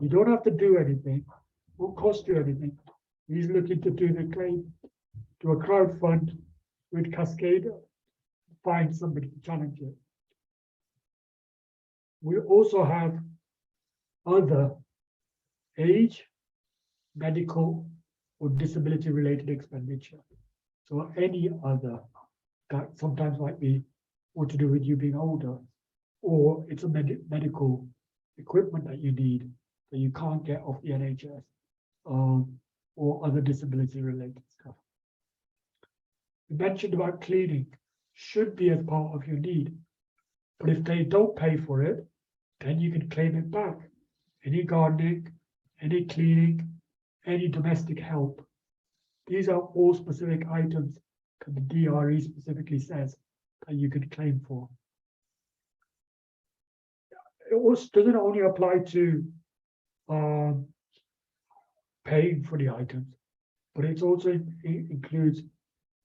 You don't have to do anything. It won't cost you anything. He's looking to do the claim to a crowd fund with Cascade, find somebody to challenge it. We also have other age, medical, or disability related expenditure. So any other that sometimes might be more to do with you being older, or it's a medical equipment that you need that you can't get off the NHS, or other disability related stuff. You mentioned about cleaning should be as part of your need, but if they don't pay for it, then you can claim it back. Any gardening, any cleaning, any domestic help. These are all specific items that the DRE specifically says that you can claim for. It also doesn't only apply to paying for the items, but it also includes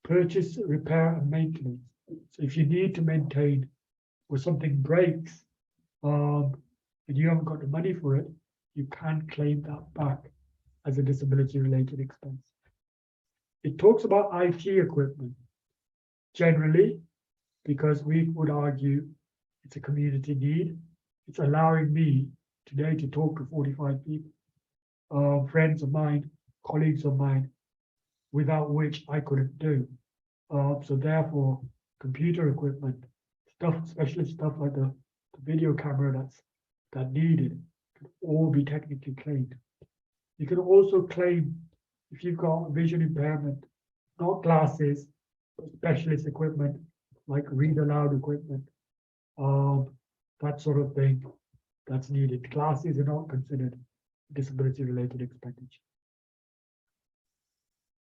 purchase, repair, and maintenance. So if you need to maintain or something breaks and you haven't got the money for it, you can claim that back as a disability-related expense. It talks about IT equipment generally, because we would argue it's a community need. It's allowing me today to talk to 45 people, friends of mine, colleagues of mine, without which I couldn't do. So therefore, computer equipment, stuff, especially stuff like the video camera that's needed, can all be technically claimed. You can also claim if you've got vision impairment, not glasses, but specialist equipment like read aloud equipment, that sort of thing that's needed. Glasses are not considered disability related expenditure.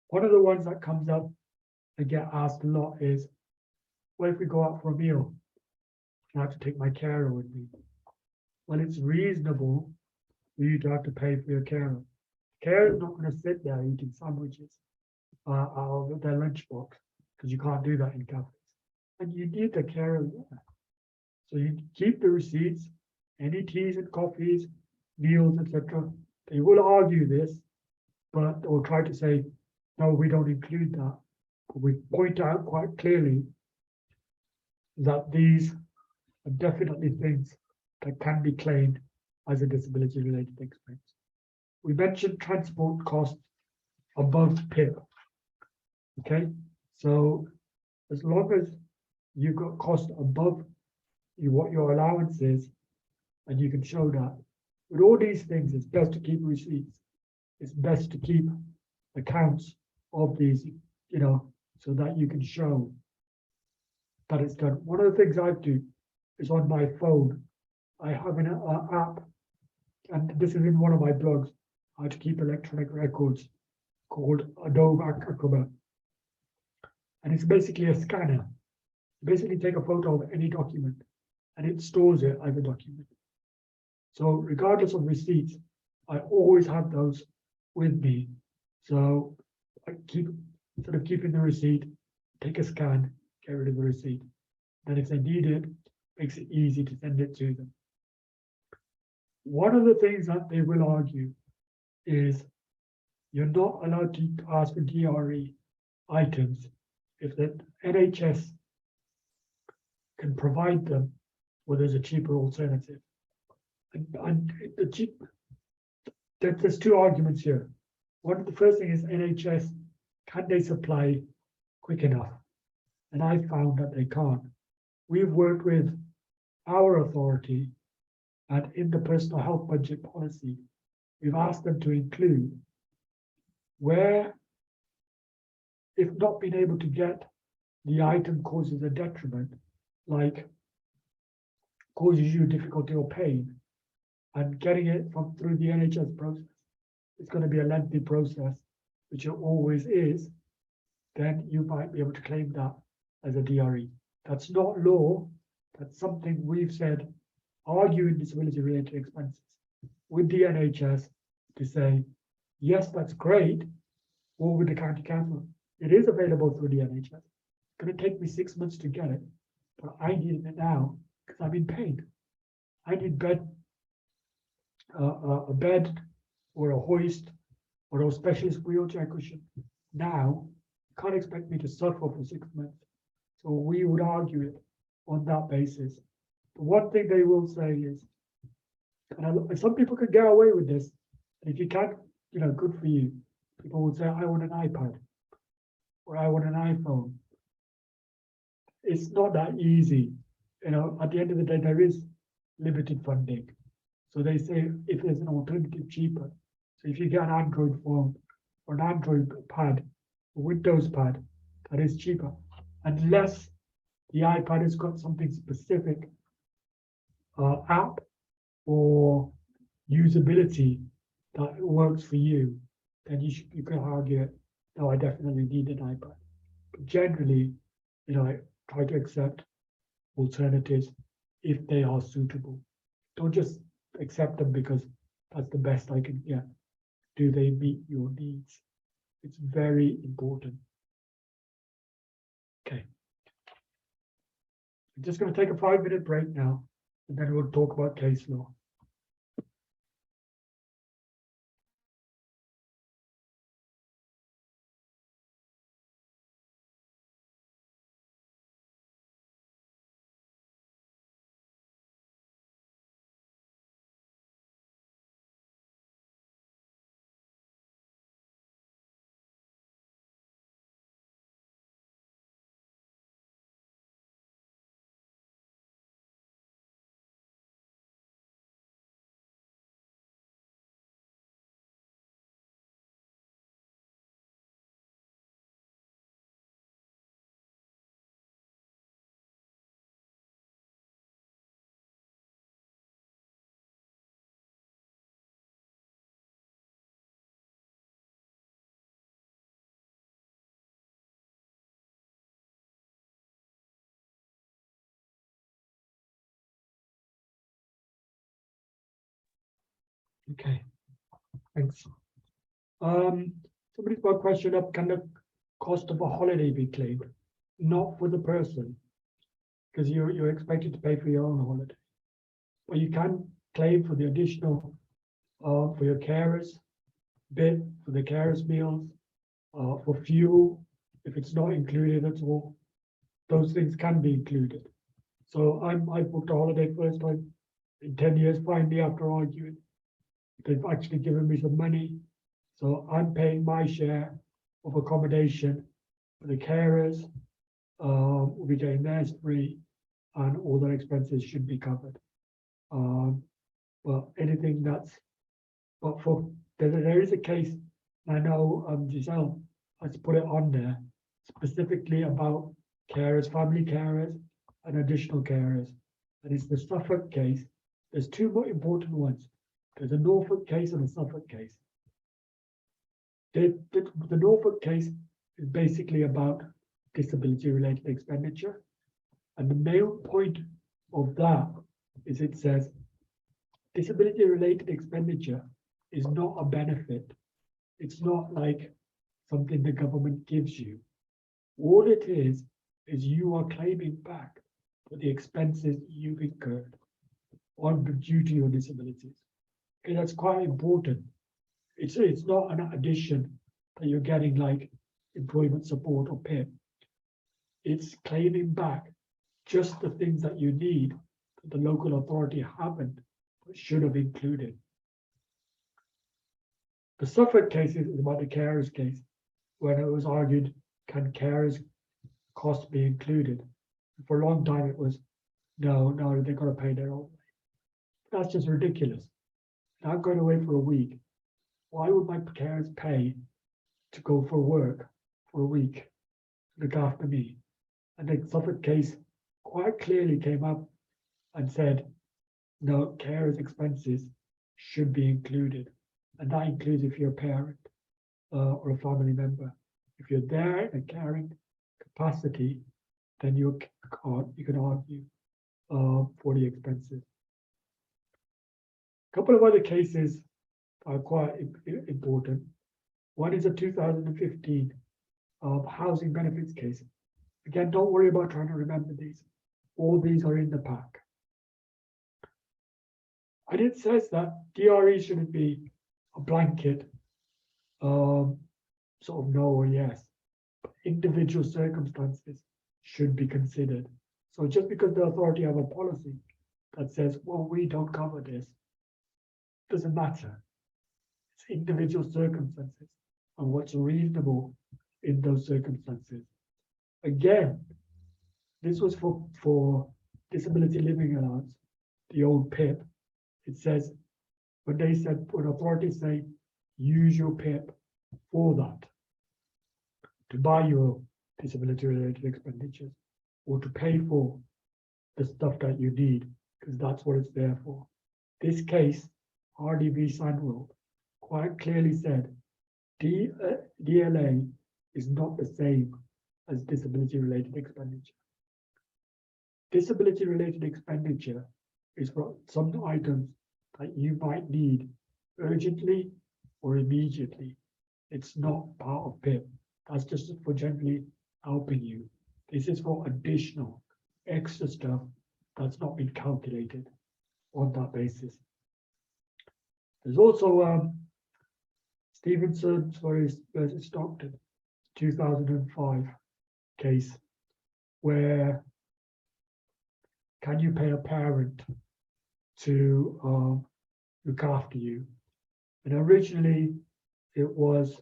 One of the ones that comes up and get asked a lot is, what if we go out for a meal? I have to take my carer with me. Well, it's reasonable for you to have to pay for your carer. Carer is not going to sit there eating sandwiches out of their lunchbox, because you can't do that in cafes. And you need the carer there. So you keep the receipts, any teas and coffees, meals, etc. They will argue this, but or try to say, no, we don't include that. But we point out quite clearly that these are definitely things that can be claimed as a disability-related expense. We mentioned transport costs above PIP. Okay, so as long as you've got cost above what your allowance is, and you can show that, with all these things, it's best to keep receipts. It's best to keep accounts of these, so that you can show that it's done. One of the things I do is on my phone, I have an app, and this is in one of my blogs, how to keep electronic records, called Adobe Acrobat. And it's basically a scanner. You basically take a photo of any document and it stores it as a document. So regardless of receipts, I always have those with me. So I keep, instead of keeping the receipt, take a scan, get rid of the receipt. Then if they need it, makes it easy to send it to them. One of the things that they will argue is you're not allowed to ask for DRE items if the NHS can provide them, or there's a cheaper alternative. And the there's two arguments here. One, the first thing is NHS, can they supply quick enough? And I found that they can't. We've worked with our authority, and in the personal health budget policy, we've asked them to include where, if not being able to get the item causes a detriment, like causes you difficulty or pain, and getting it from through the NHS process, it's going to be a lengthy process, which it always is, then you might be able to claim that as a DRE. That's not law. That's something we've said, arguing disability related expenses with the NHS to say, yes, that's great, or with the county council. It is available through the NHS. It's going to take me 6 months to get it, but I need it now because I'm in pain. I need a bed or a hoist or a specialist wheelchair cushion now. You can't expect me to suffer for 6 months. So we would argue it on that basis. The one thing they will say is, and some people could get away with this, and if you can't, good for you. People would say, I want an iPad or I want an iPhone. It's not that easy. At the end of the day, there is limited funding. So they say if there's an alternative cheaper. So if you get an Android phone or an Android pad, a Windows pad, that is cheaper. Unless the iPad has got something specific app or usability that works for you, then you can argue, no, I definitely need an iPad. But generally, I try to accept alternatives if they are suitable. Don't just accept them because that's the best I can get. Do they meet your needs? It's very important. Okay. I'm just going to take a 5-minute break now, and then we'll talk about case law. Okay, thanks. Somebody's got a question up, can the cost of a holiday be claimed? Not for the person, because you're expected to pay for your own holiday. But you can claim for the additional, for your carers bit, for the carers meals, for fuel, if it's not included at all. Those things can be included. So I booked a holiday first time in 10 years, finally after arguing. They've actually given me some money. So I'm paying my share of accommodation for the carers. Will be getting theirs free, and all their expenses should be covered. But anything but for there is a case, I know Giselle has put it on there specifically about carers, family carers, and additional carers. And it's the Suffolk case. There's two more important ones. There's a Norfolk case and a Suffolk case. The Norfolk case is basically about disability-related expenditure. And the main point of that is it says disability-related expenditure is not a benefit. It's not like something the government gives you. All it is you are claiming back for the expenses you've incurred due to your disabilities. Okay, that's quite important. It's not an addition that you're getting like employment support or PIP. It's claiming back just the things that you need that the local authority haven't, but should have included. The Suffolk case is about the carers case, when it was argued, can carers costs be included? For a long time it was, no, they've got to pay their own way. That's just ridiculous. I'm going away for a week. Why would my carers pay to go for work for a week to look after me? And the Suffolk case quite clearly came up and said, no, carers' expenses should be included. And that includes if you're a parent or a family member. If you're there in a caring capacity, then you can argue for the expenses. A couple of other cases are quite important. One is a 2015 housing benefits case. Again, don't worry about trying to remember these. All these are in the pack. And it says that DRE shouldn't be a blanket sort of no or yes. Individual circumstances should be considered. So just because the authority have a policy that says, well, we don't cover this, doesn't matter. It's individual circumstances and what's reasonable in those circumstances. Again, this was for disability living allowance, the old PIP. It says, when they said, when authorities say, use your PIP for that, to buy your disability related expenditures or to pay for the stuff that you need, because that's what it's there for. This case, RDV Sandwell, quite clearly said, DLA is not the same as disability related expenditure. Disability related expenditure is for some items that you might need urgently or immediately. It's not part of PIP. That's just for generally helping you. This is for additional extra stuff that's not been calculated on that basis. There's also Stevenson versus Stockton, 2005 case, where can you pay a parent to look after you? And originally it was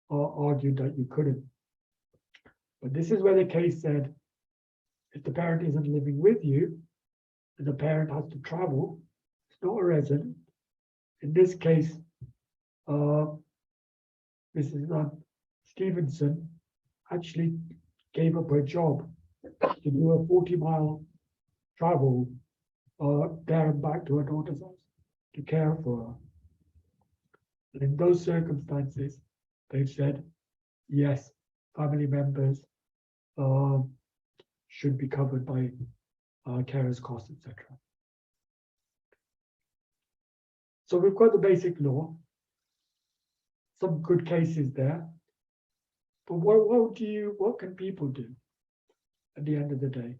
argued that you couldn't. But this is where the case said, if the parent isn't living with you, and the parent has to travel, it's not a resident. In this case, Mrs. Stevenson actually gave up her job to do a 40-mile travel there and back to her daughter's house to care for her. And in those circumstances, they've said, yes, family members should be covered by carers' costs, etc. So we've got the basic law, some good cases there, but what can people do at the end of the day?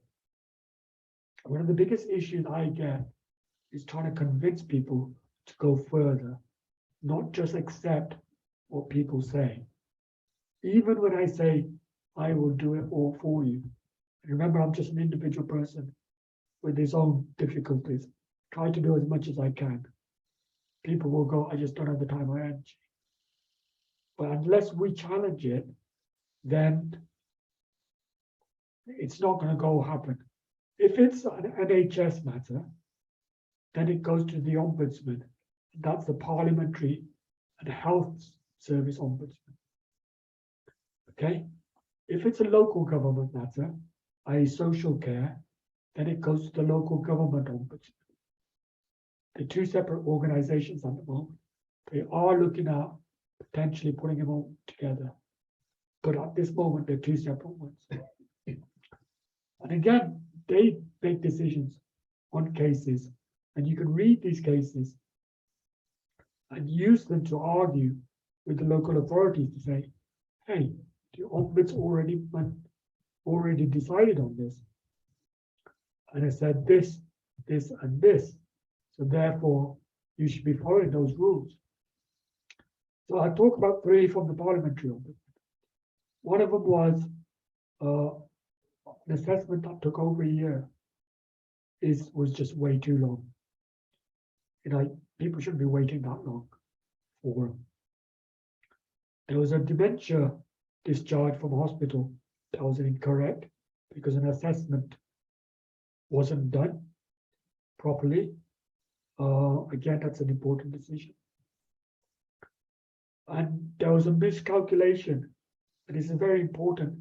One of the biggest issues I get is trying to convince people to go further, not just accept what people say. Even when I say, I will do it all for you. Remember, I'm just an individual person with his own difficulties. Try to do as much as I can. People will go, I just don't have the time or energy. But unless we challenge it, then it's not going to go happen. If it's an NHS matter, then it goes to the Ombudsman. That's the Parliamentary and Health Service Ombudsman. Okay? If it's a local government matter, i.e. social care, then it goes to the local government ombudsman. They're two separate organizations at the moment. They are looking at potentially putting them all together. But at this moment, they're two separate ones. And again, they make decisions on cases, and you can read these cases and use them to argue with the local authorities to say, hey, the ombudsman already decided on this. And I said this, and this. So therefore, you should be following those rules. So I talk about three from the parliamentary ombudsman. One of them was an assessment that took over a year was just way too long. You know, people shouldn't be waiting that long for There was a dementia discharge from hospital that was incorrect because an assessment wasn't done properly. Again, that's an important decision. And there was a miscalculation, and this is very important,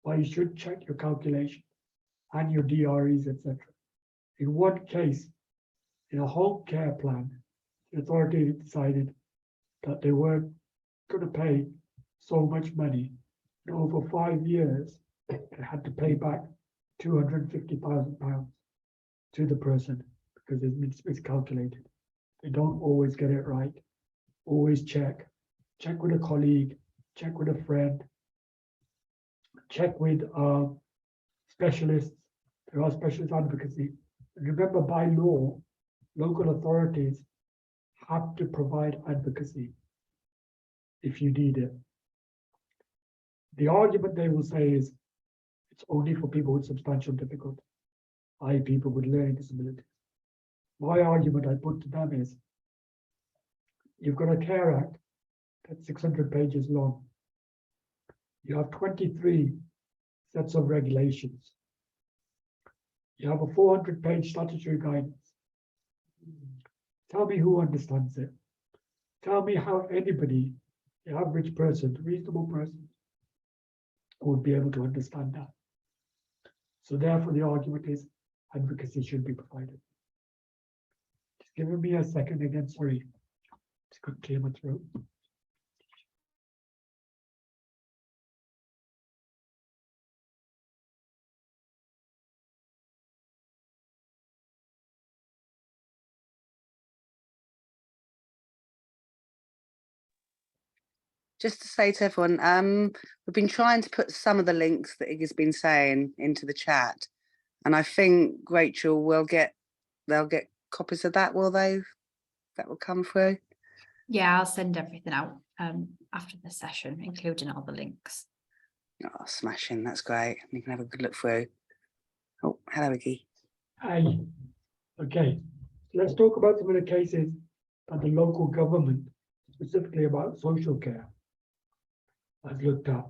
why you should check your calculation and your DREs, etc. In one case, in a home care plan, the authority decided that they weren't going to pay so much money. And over 5 years, they had to pay back £250,000 to the person because it's miscalculated. They don't always get it right. Always check. Check with a colleague, check with a friend, check with specialists. There are specialist advocacy. And remember, by law, local authorities have to provide advocacy if you need it. The argument they will say is it's only for people with substantial difficulty, i.e. people with learning disabilities. My argument I put to them is, you've got a Care Act that's 600 pages long. You have 23 sets of regulations. You have a 400-page statutory guidance. Tell me who understands it. Tell me how anybody, the average person, the reasonable person, would be able to understand that. So therefore, the argument is advocacy should be provided. Just give me a second again, sorry. Just couldn't clear my throat. Just to say to everyone, we've been trying to put some of the links that Iggy's been saying into the chat, and I think Rachel they'll get copies of that, will they? That will come through. Yeah, I'll send everything out after the session, including all the links. Oh, smashing, that's great. You can have a good look through. Oh, hello, Iggy. Hi. Okay, let's talk about some of the cases that the local government, specifically about social care, has looked at.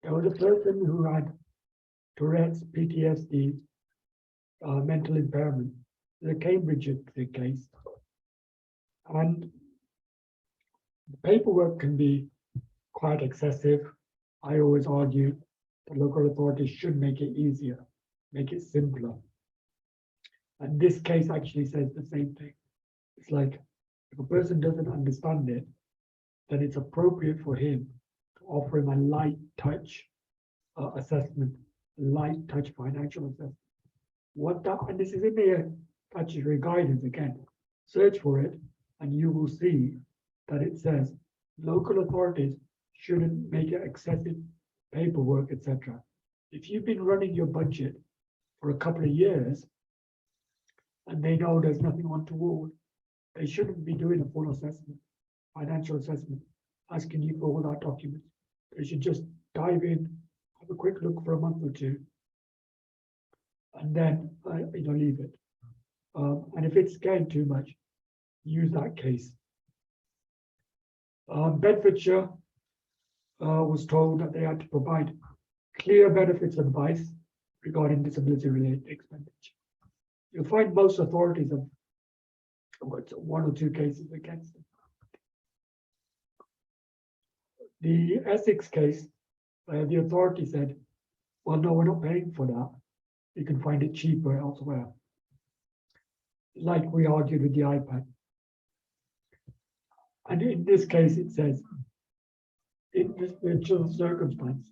There was a person who had Tourette's, PTSD, mental impairment, the Cambridge case. And the paperwork can be quite excessive. I always argue that local authorities should make it easier, make it simpler. And this case actually says the same thing. It's like, if a person doesn't understand it, then it's appropriate for him to offer him a light touch assessment, light touch financial assessment. What that, and this is in the statutory guidance again, search for it and you will see that it says local authorities shouldn't make it excessive paperwork, etc. If you've been running your budget for a couple of years and they know there's nothing untoward, they shouldn't be doing a full assessment, financial assessment, asking you for all that documents. They should just dive in, have a quick look for a month or two, and then leave it. And if it's getting too much, use that case. Bedfordshire was told that they had to provide clear benefits advice regarding disability-related expenditure. You'll find most authorities have one or two cases against them. The Essex case, the authority said, well, no, we're not paying for that. You can find it cheaper elsewhere. Like we argued with the iPad. And in this case, it says, in this virtual circumstance,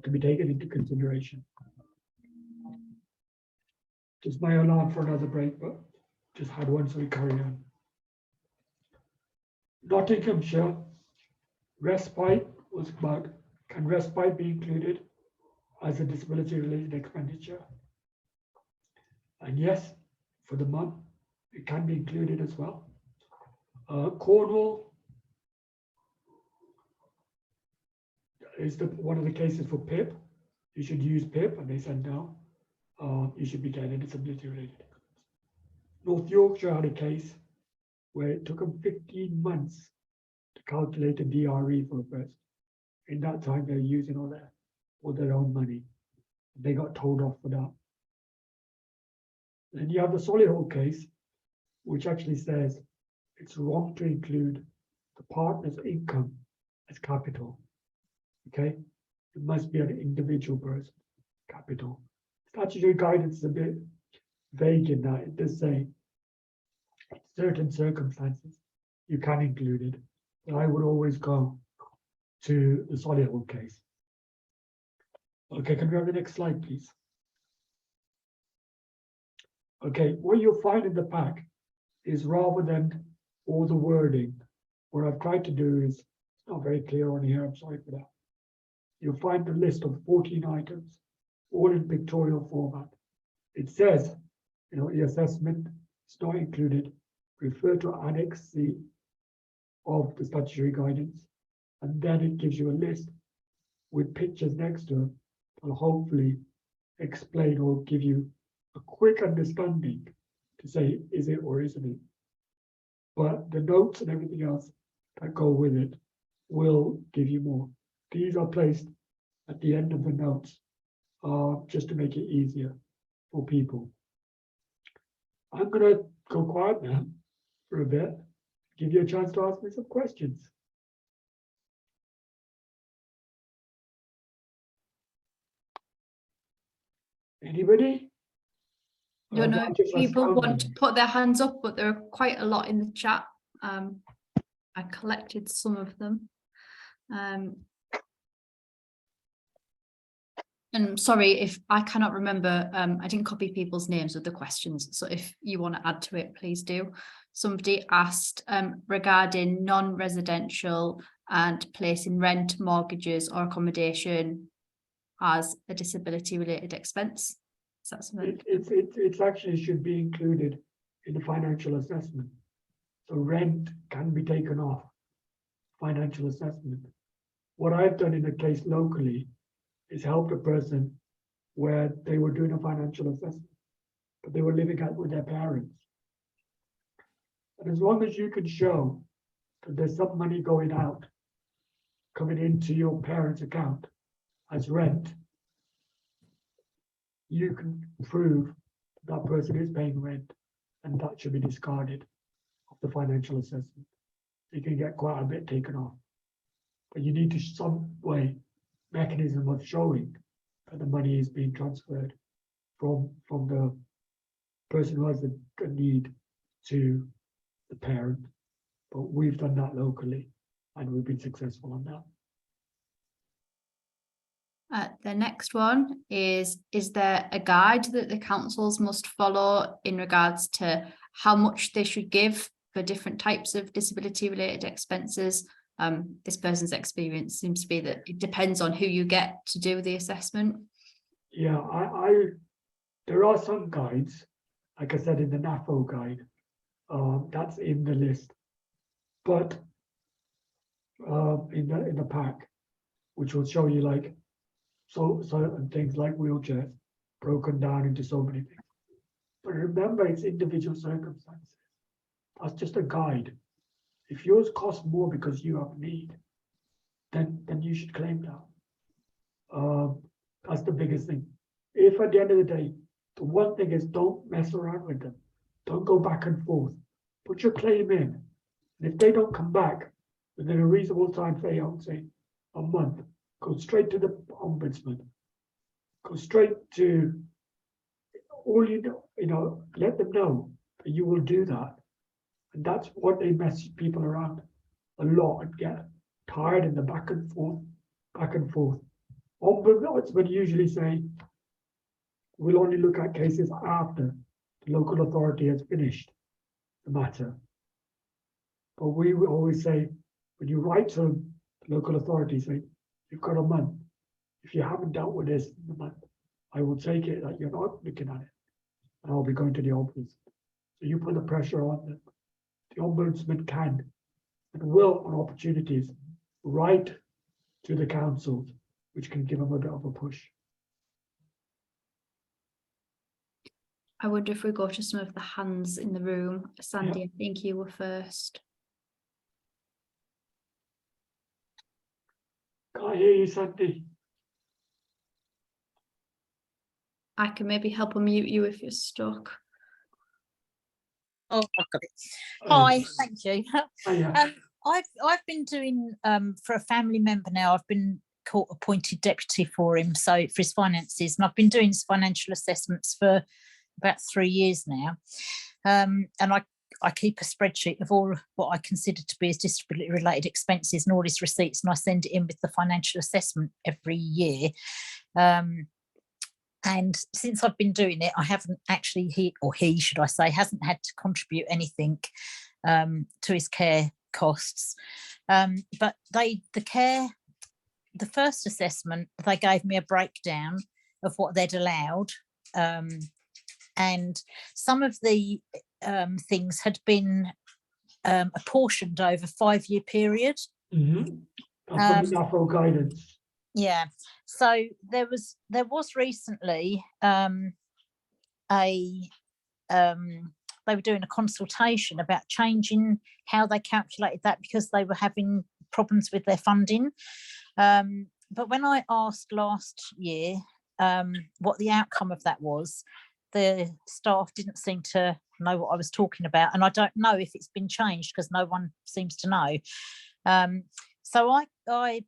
to be taken into consideration. Just my alarm for another break, but just had one, so we carry on. Nottinghamshire, respite was about, can respite be included as a disability-related expenditure? And yes, for the mum, it can be included as well. Cornwall is one of the cases for PIP. You should use PIP, and they said no. You should be getting a disability-related. North Yorkshire had a case where it took them 15 months to to calculate a DRE for a person. In that time, they're using all their own money. They got told off for that. Then you have the Solihull case, which actually says it's wrong to include the partner's income as capital. Okay, it must be an individual person capital. Statutory guidance is a bit vague in that it does say in certain circumstances you can include it, but I would always go to the Solihull case. Okay, can we have the next slide, please? Okay, what you'll find in the pack is, rather than all the wording, what I've tried to do is, it's not very clear on here, I'm sorry for that. You'll find the list of 14 items, all in pictorial format. It says, the assessment is not included. Refer to Annex C of the statutory guidance, and then it gives you a list with pictures next to it that will hopefully explain or give you a quick understanding to say, is it or isn't it? But the notes and everything else that go with it will give you more. These are placed at the end of the notes, just to make it easier for people. I'm going to go quiet now for a bit, give you a chance to ask me some questions. Anybody? I don't know if people want to put their hands up, but there are quite a lot in the chat. I collected some of them. And sorry if I cannot remember, I didn't copy people's names with the questions. So if you want to add to it, please do. Somebody asked regarding non-residential and placing rent, mortgages or accommodation as a disability related expense. Is that something? It's actually should be included in the financial assessment. So rent can be taken off financial assessment. What I've done in a case locally is helped a person where they were doing a financial assessment, but they were living out with their parents. And as long as you can show that there's some money going out, coming into your parents' account as rent, you can prove that person is paying rent, and that should be discarded of the financial assessment. You can get quite a bit taken off, but you need to some way mechanism of showing that the money is being transferred from the person who has the need to the parent. But we've done that locally and we've been successful on that. The next one is there a guide that the councils must follow in regards to how much they should give for different types of disability related expenses? This person's experience seems to be that it depends on who you get to do the assessment. Yeah, there are some guides, like I said, in the NAFO guide, that's in the list, but in the pack, which will show you like certain things like wheelchairs broken down into so many things. But remember, it's individual circumstances. That's just a guide. If yours costs more because you have a need, then you should claim that. That's the biggest thing. If at the end of the day, the one thing is don't mess around with them. Don't go back and forth. Put your claim in. And if they don't come back within a reasonable time frame, say a month, go straight to the ombudsman. Go straight to all let them know that you will do that. And that's what they mess people around a lot and get tired in the back and forth. Ombudsman usually say, we'll only look at cases after the local authority has finished the matter. But we will always say, when you write to the local authority, say, you've got a month. If you haven't dealt with this in a month, I will take it that you're not looking at it. And I'll be going to the ombudsman. So you put the pressure on them. The ombudsman can and will, on opportunities, write to the councils, which can give them a bit of a push. I wonder if we go to some of the hands in the room. Sandy, I think you were first. Can't hear you, Sandy. I can maybe help unmute you if you're stuck. Oh, I've got it. Oh, Hi, thank you. yeah. I've been doing for a family member now. I've been court appointed deputy for him, so for his finances, and I've been doing his financial assessments for about 3 years now. And I keep a spreadsheet of all what I consider to be his disability related expenses and all his receipts, and I send it in with the financial assessment every year. And since I've been doing it, I haven't actually, he should I say, hasn't had to contribute anything to his care costs. But the first assessment, they gave me a breakdown of what they'd allowed. And some of the things had been apportioned over a 5-year period. Mm-hmm. That's the NAFO guidance. Yeah, so there was recently they were doing a consultation about changing how they calculated that because they were having problems with their funding. But when I asked last year what the outcome of that was, the staff didn't seem to know what I was talking about, and I don't know if it's been changed because no one seems to know. So I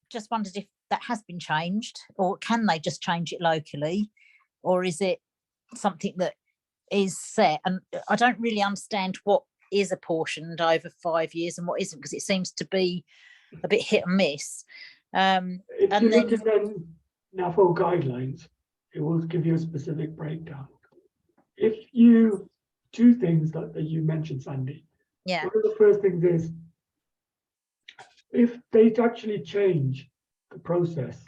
just wondered if that has been changed, or can they just change it locally, or is it something that is set? And I don't really understand what is apportioned over 5 years and what isn't, because it seems to be a bit hit and miss. If you look at the NAFO guidelines, it will give you a specific breakdown. Two things that you mentioned, Sandy. Yeah. One of the first things is, if they actually change the process,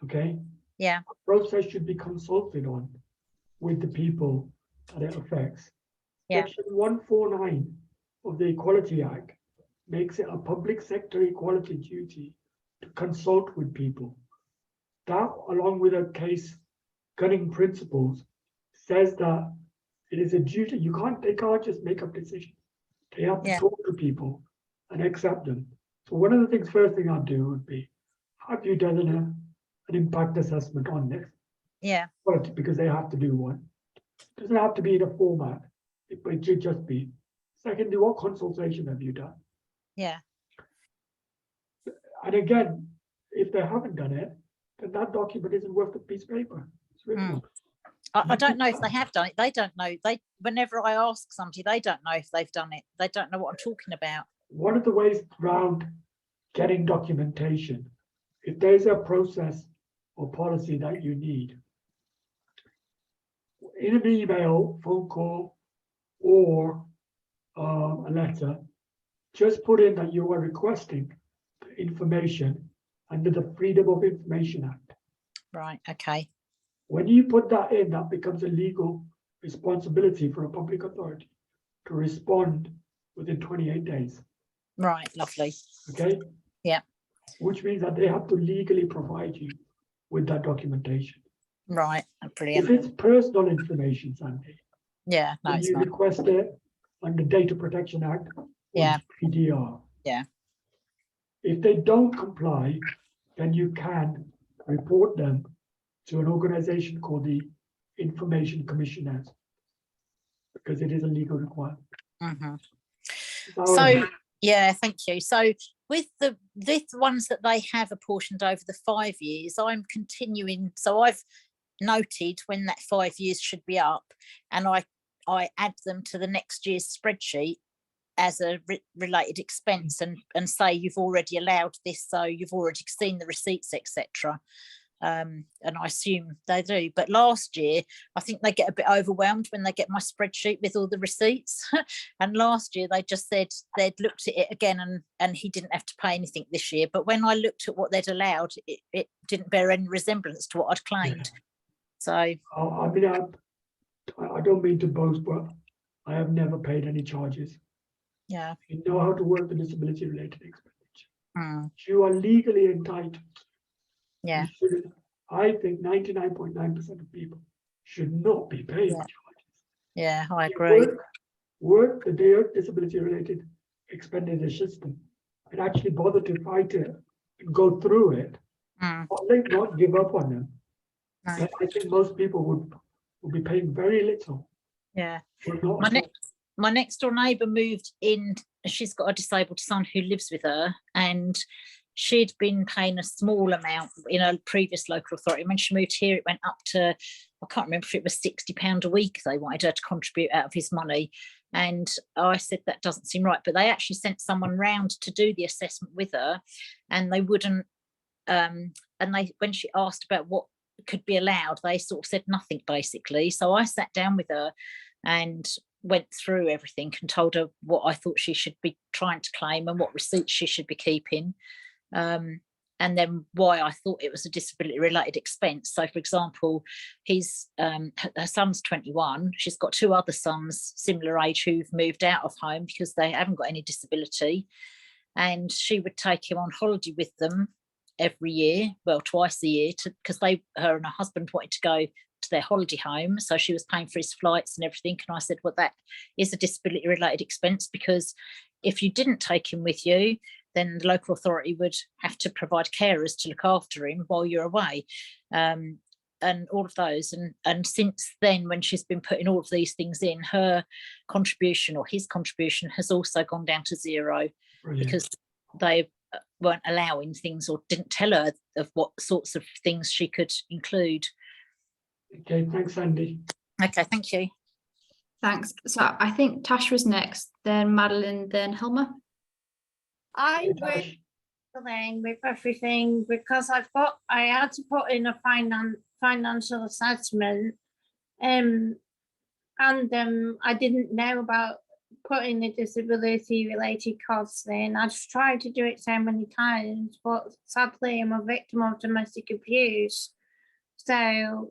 okay? Yeah. The process should be consulted on with the people that it affects. Yeah. Section 149 of the Equality Act makes it a public sector equality duty to consult with people. That, along with a case gunning principles, says that it is a duty. They can't just make up decisions. They have to talk to people and accept them. So one of the things, first thing I'd do would be, have you done an impact assessment on this? Yeah. But because they have to do one. It doesn't have to be in a format. It should just be. Secondly, what consultation have you done? Yeah. And again, if they haven't done it, then that document isn't worth a piece of paper. It's written on. I don't know if they have done it. They don't know. Whenever I ask somebody, they don't know if they've done it. They don't know what I'm talking about. One of the ways around getting documentation, if there's a process or policy that you need, in an email, phone call, or a letter, just put in that you are requesting information under the Freedom of Information Act. Right. Okay. When you put that in, that becomes a legal responsibility for a public authority to respond within 28 days. Right. Lovely. Okay? Yeah. Which means that they have to legally provide you with that documentation. Right. Brilliant. If it's personal information, Sandy, Yeah. No, then it's you not. request it under Data Protection Act or Yeah. PDR. Yeah. If they don't comply, then you can report them to an organization called the Information Commissioners, because it is a legal requirement. Mm-hmm. So, yeah, thank you. So with the ones that they have apportioned over the 5 years, I'm continuing. So I've noted when that 5 years should be up, and I add them to the next year's spreadsheet as a related expense, and say you've already allowed this, so you've already seen the receipts, etc. And I assume they do. But last year, I think they get a bit overwhelmed when they get my spreadsheet with all the receipts. And last year, they just said they'd looked at it again, and he didn't have to pay anything this year. But when I looked at what they'd allowed, it didn't bear any resemblance to what I'd claimed. So I mean, I don't mean to boast, but I have never paid any charges. yeah. You know how to work the disability related expenditure. Mm, You are legally entitled. yeah. I think 99.9% of people should not be paying Yeah. charges. Yeah, I agree. Work the disability related expenditure system and actually bother to fight it and go through it, Mm, not give up on them. no, I think most people would be paying very little. yeah. Or not My at all. my next door neighbour moved in. She's got a disabled son who lives with her, and she'd been paying a small amount in a previous local authority. When she moved here, it went up to, I can't remember if it was £60 a week they wanted her to contribute out of his money. And I said, that doesn't seem right. But they actually sent someone round to do the assessment with her, and they wouldn't, and when she asked about what could be allowed, they sort of said nothing, basically. So I sat down with her and went through everything and told her what I thought she should be trying to claim and what receipts she should be keeping, and then why I thought it was a disability related expense. So for example, her son's 21, she's got 2 other sons similar age who've moved out of home because they haven't got any disability, and she would take him on holiday with them every year, well, twice a year, because her and her husband wanted to go to their holiday home, so she was paying for his flights and everything. And I said, well, that is a disability related expense, because if you didn't take him with you, then the local authority would have to provide carers to look after him while you're away, and all of those. And since then, when she's been putting all of these things in, her contribution, or his contribution, has also gone down to 0. Brilliant. Because they weren't allowing things, or didn't tell her of what sorts of things she could include. Okay, thanks, Andy. Okay, thank you. Thanks. So I think Tash was next, then Madeline, then Helma. I Tash. was struggling with everything because I had to put in a financial assessment, and I didn't know about putting the disability related costs in. I just tried to do it so many times, but sadly I'm a victim of domestic abuse. So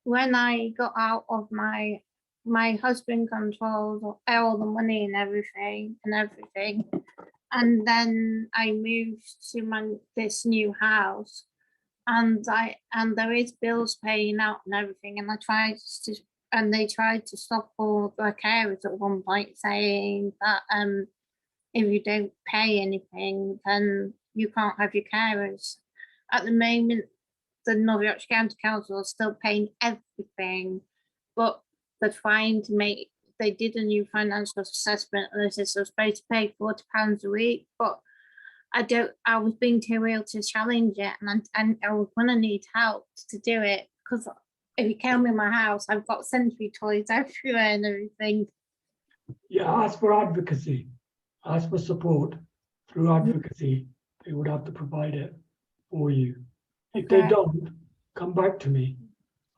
when I got out of my husband controlled all the money and everything, and then I moved to this new house, and there is bills paying out and everything, and they tried to stop all the carers at one point, saying that if you don't pay anything, then you can't have your carers. At the moment, the North Yorkshire County Council is still paying everything, but they're trying to they did a new financial assessment, and they said I was supposed to pay £40 a week, but I was being too ill to challenge it, and I was gonna need help to do it, because if you come in my house, I've got sensory toys everywhere and everything. Yeah, ask for advocacy, ask for support through advocacy. They would have to provide it for you. If they Okay. don't, come back to me.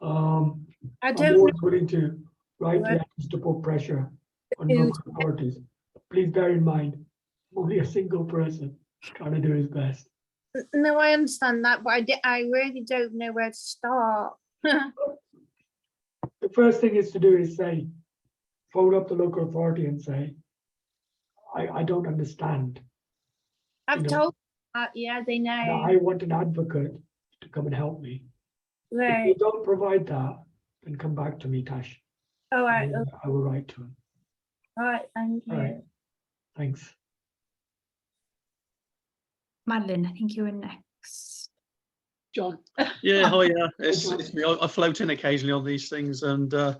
I I'm don't know. always willing to write Right. letters to put pressure on Who's- local authorities. Please bear in mind, I'm only a single person trying to do his best. No, I understand that, but I really don't know where to start. The first thing is to do is say, phone up the local authority and say, I don't understand. I've know, told yeah, they And know. I want an advocate to come and help me. If Right. you don't provide that, then come back to me, Tash. All right. And then I will write to him. All right. Thank you. All right. Thanks. Madeline, I think you were next. John. Yeah, hi, yeah, it's John. me. I float in occasionally on these things, and I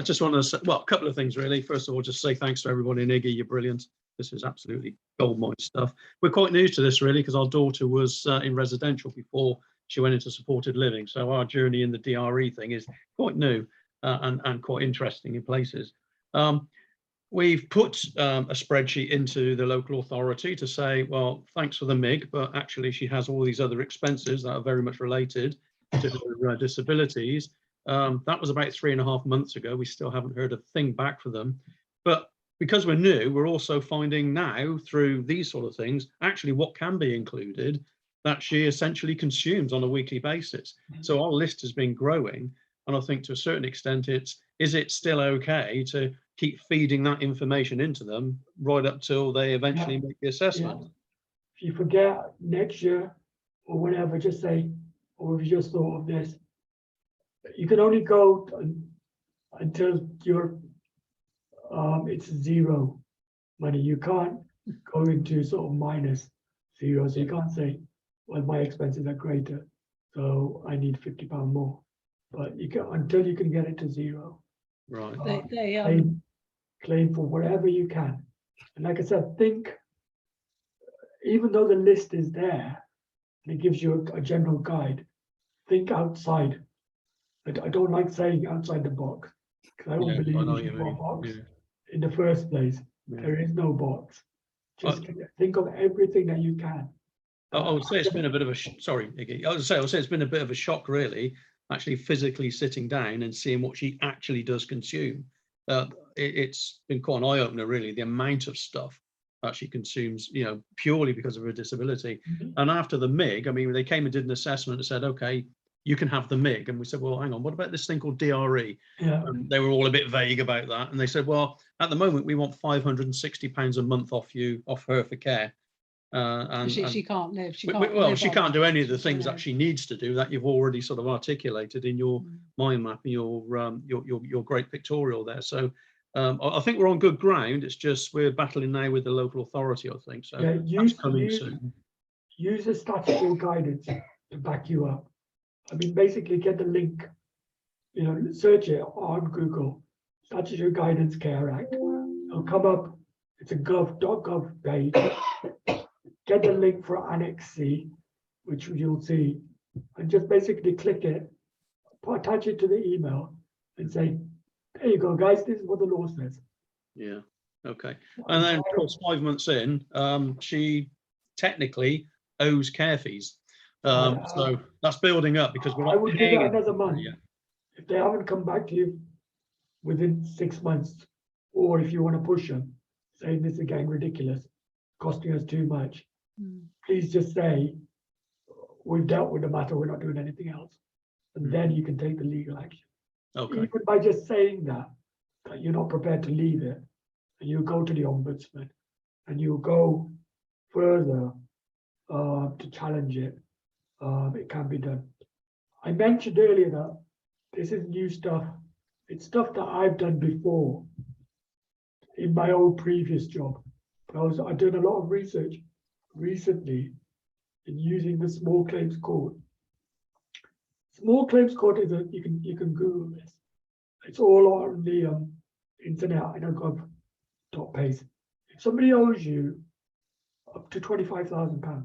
just want to say, well, a couple of things really. First of all, just say thanks to everybody in Iggy, you're brilliant. This is absolutely goldmine stuff. We're quite new to this really, because our daughter was in residential before she went into supported living. So our journey in the DRE thing is quite new and quite interesting in places. We've put a spreadsheet into the local authority to say, well, thanks for the MIG, but actually she has all these other expenses that are very much related to her disabilities. That was about 3.5 months ago. We still haven't heard a thing back for them. But because we're new, we're also finding now through these sort of things, actually what can be included that she essentially consumes on a weekly basis. So our list has been growing. And I think to a certain extent, is it still okay to keep feeding that information into them right up till they eventually make the assessment? Yeah. If you forget next year or whatever, just say, or if you just thought of this, you can only go until you're it's 0 money. You can't go into sort of minus zero. So you can't say, well, my expenses are greater, so I need £50 more. But you can, until you can get it to zero, Right. claim for whatever you can. And like I said, think, even though the list is there, and it gives you a general guide, think outside. I don't like saying outside the box, because I don't Yeah, I believe know you what you should put a mean. box Yeah. in the first place. Yeah. There is no box. Just think of everything that you can. I would say it's been a bit of a sorry, Iggy. I would say it's been a bit of a shock, really, actually physically sitting down and seeing what she actually does consume. It's been quite an eye opener, really, the amount of stuff that she consumes, you know, purely because of her disability. And after the MIG, I mean, they came and did an assessment and said, okay, you can have the MIG. And we said, well, hang on, what about this thing called DRE? Yeah. They were all a bit vague about that. And they said, well, at the moment, we want £560 a month off her for care. She can't live. She Well, can't. she can't do any of the things that she needs to do that you've already sort of articulated in your mind map and your great pictorial there. So I think we're on good ground. It's just we're battling now with the local authority, I think. So Yeah, that's coming soon. Use the statutory guidance to back you up. I mean, basically get the link, you know, search it on Google, Statutory Guidance Care Act. It'll come up, it's a gov.gov page. Get the link for Annex C, which you'll see, and just basically click it, attach it to the email and say, there you go, guys, this is what the law says. Yeah. Okay. And then, of course, 5 months in, she technically owes care fees. So that's building up because we're not. I would give it paying another month. yet. If they haven't come back to you within 6 months, or if you want to push them, saying this is getting ridiculous, costing us too much, please just say, we've dealt with the matter, we're not doing anything else. And then you can take the legal action. Okay. Even by just saying that you're not prepared to leave it, and you go to the ombudsman, and you go further to challenge it, it can be done. I mentioned earlier that this is new stuff. It's stuff that I've done before in my old previous job. I've done a lot of research recently in using the small claims court. Small claims court is you can Google this. It's all on the internet. I know gov.pays. If somebody owes you up to £25,000,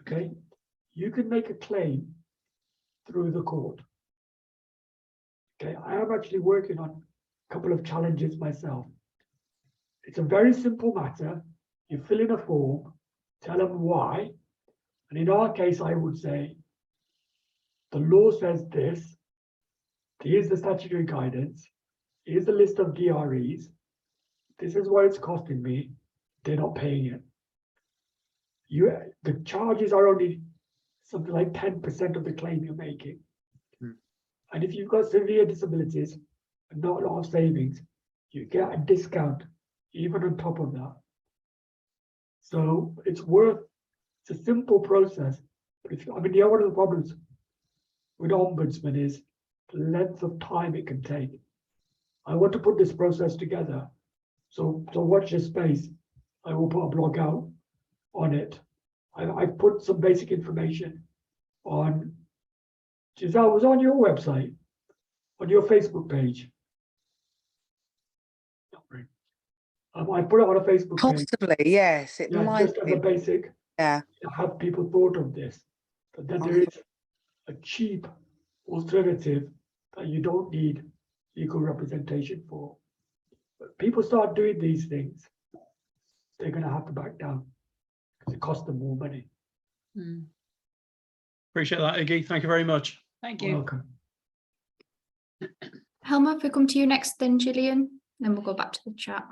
okay, you can make a claim through the court. Okay, I am actually working on a couple of challenges myself. It's a very simple matter. You fill in a form, tell them why, and in our case, I would say, the law says this, here's the statutory guidance, here's the list of DREs, this is what it's costing me, they're not paying it. The charges are only something like 10% of the claim you're making. And if you've got severe disabilities and not a lot of savings, you get a discount even on top of that. So it's a simple process. But one of the problems with ombudsman is the length of time it can take. I want to put this process together. So watch your space. I will put a blog out on it. I put some basic information on. Giselle, was on your website, on your Facebook page. I put it on a Facebook page. Possibly, yes. It Yeah, might just as be. a basic. Yeah. Have people thought of this? But then there is a cheap alternative that you don't need legal representation for. But people start doing these things, they're going to have to back down because it costs them more money. Appreciate that, Iggy. Thank you very much. Thank you. Welcome. Helma, if we come to you next, then Gillian, then we'll go back to the chat.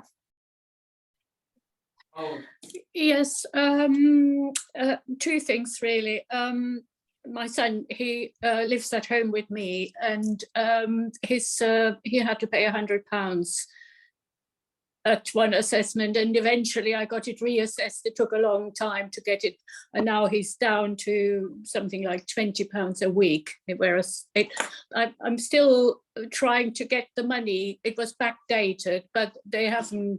Yes, two things really. My son, he lives at home with me, and he had to pay £100 at one assessment, and eventually I got it reassessed. It took a long time to get it, and now he's down to something like £20 a week, whereas I'm still trying to get the money. It was backdated, but I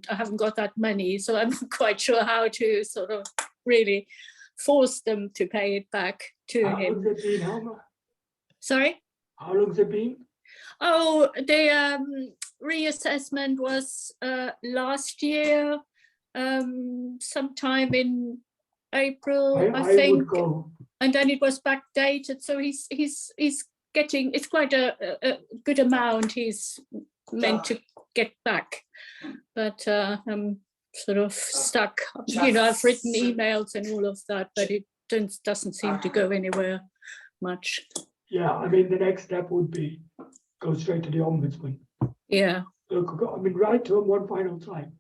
haven't got that money, so I'm not quite sure how to sort of really force them to pay it back to How him. long's it been, Helma? Sorry? How long's it been? Oh, the reassessment was last year, sometime in April, I I think. would go. And then it was backdated, so he's getting, it's quite a good amount he's meant to get back. But I'm sort of stuck, you know, I've written emails and all of that, but it doesn't seem to go anywhere much. Yeah, I mean, the next step would be go straight to the Ombudsman. Yeah, Look, I mean, write to him one final time,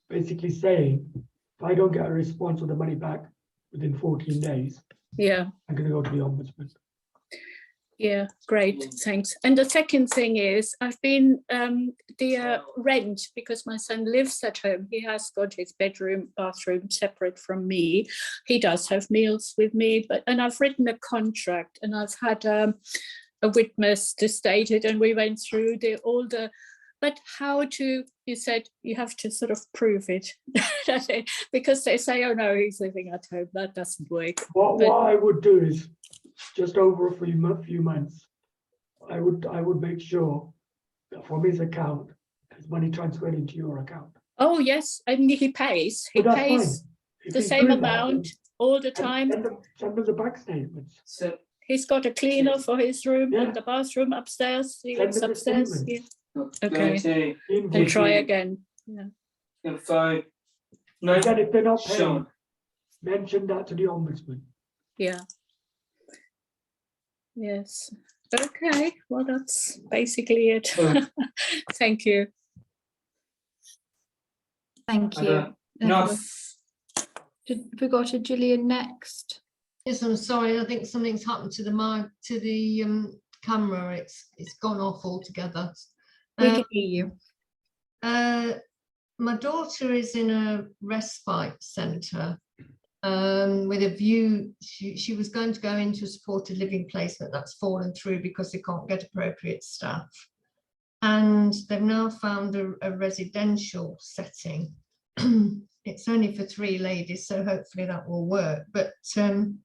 basically saying, if I don't get a response or the money back within 14 days, yeah. I'm going to go to the Ombudsman. Yeah, great, thanks. And the second thing is, I've been the rent, because my son lives at home. He has got his bedroom, bathroom separate from me. He does have meals with me, and I've written a contract, and I've had a witness to state it, and we went through all the. But how to? You said you have to sort of prove it, because they say, "Oh no, he's living at home." That doesn't work. What I would do is, just over a few months, I would make sure that from his account, there's money transferred into your account. Oh yes, and he pays. He But that's pays fine. If the he's same doing that, amount then all the time. send them the back statements. He's got a cleaner for his room Yeah. and the bathroom upstairs. He Send lives them the upstairs. Yeah. statements. Okay, and Invoices. try again. Yeah. And then if they're not paying, mention that to the Ombudsman. Yeah. Yes. Okay. Well, that's basically it. Thank you. Thank you. Did we go to Gillian next? Yes, I'm sorry. I think something's happened to the camera. It's gone off altogether. We can hear you. My daughter is in a respite centre with a view. She was going to go into a supported living placement that's fallen through because they can't get appropriate staff, and they've now found a residential setting. It's only for 3 ladies, so hopefully that will work. But the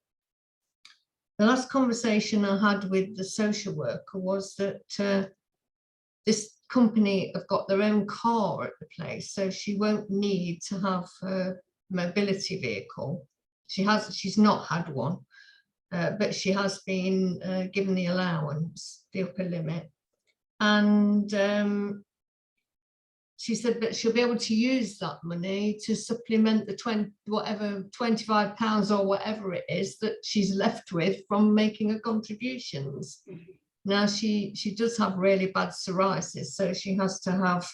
last conversation I had with the social worker was that this company have got their own car at the place, so she won't need to have a mobility vehicle. She's not had one, but she has been given the allowance, the upper limit, and she said that she'll be able to use that money to supplement the £25 or whatever it is that she's left with from making her contributions. Now she does have really bad psoriasis, so she has to have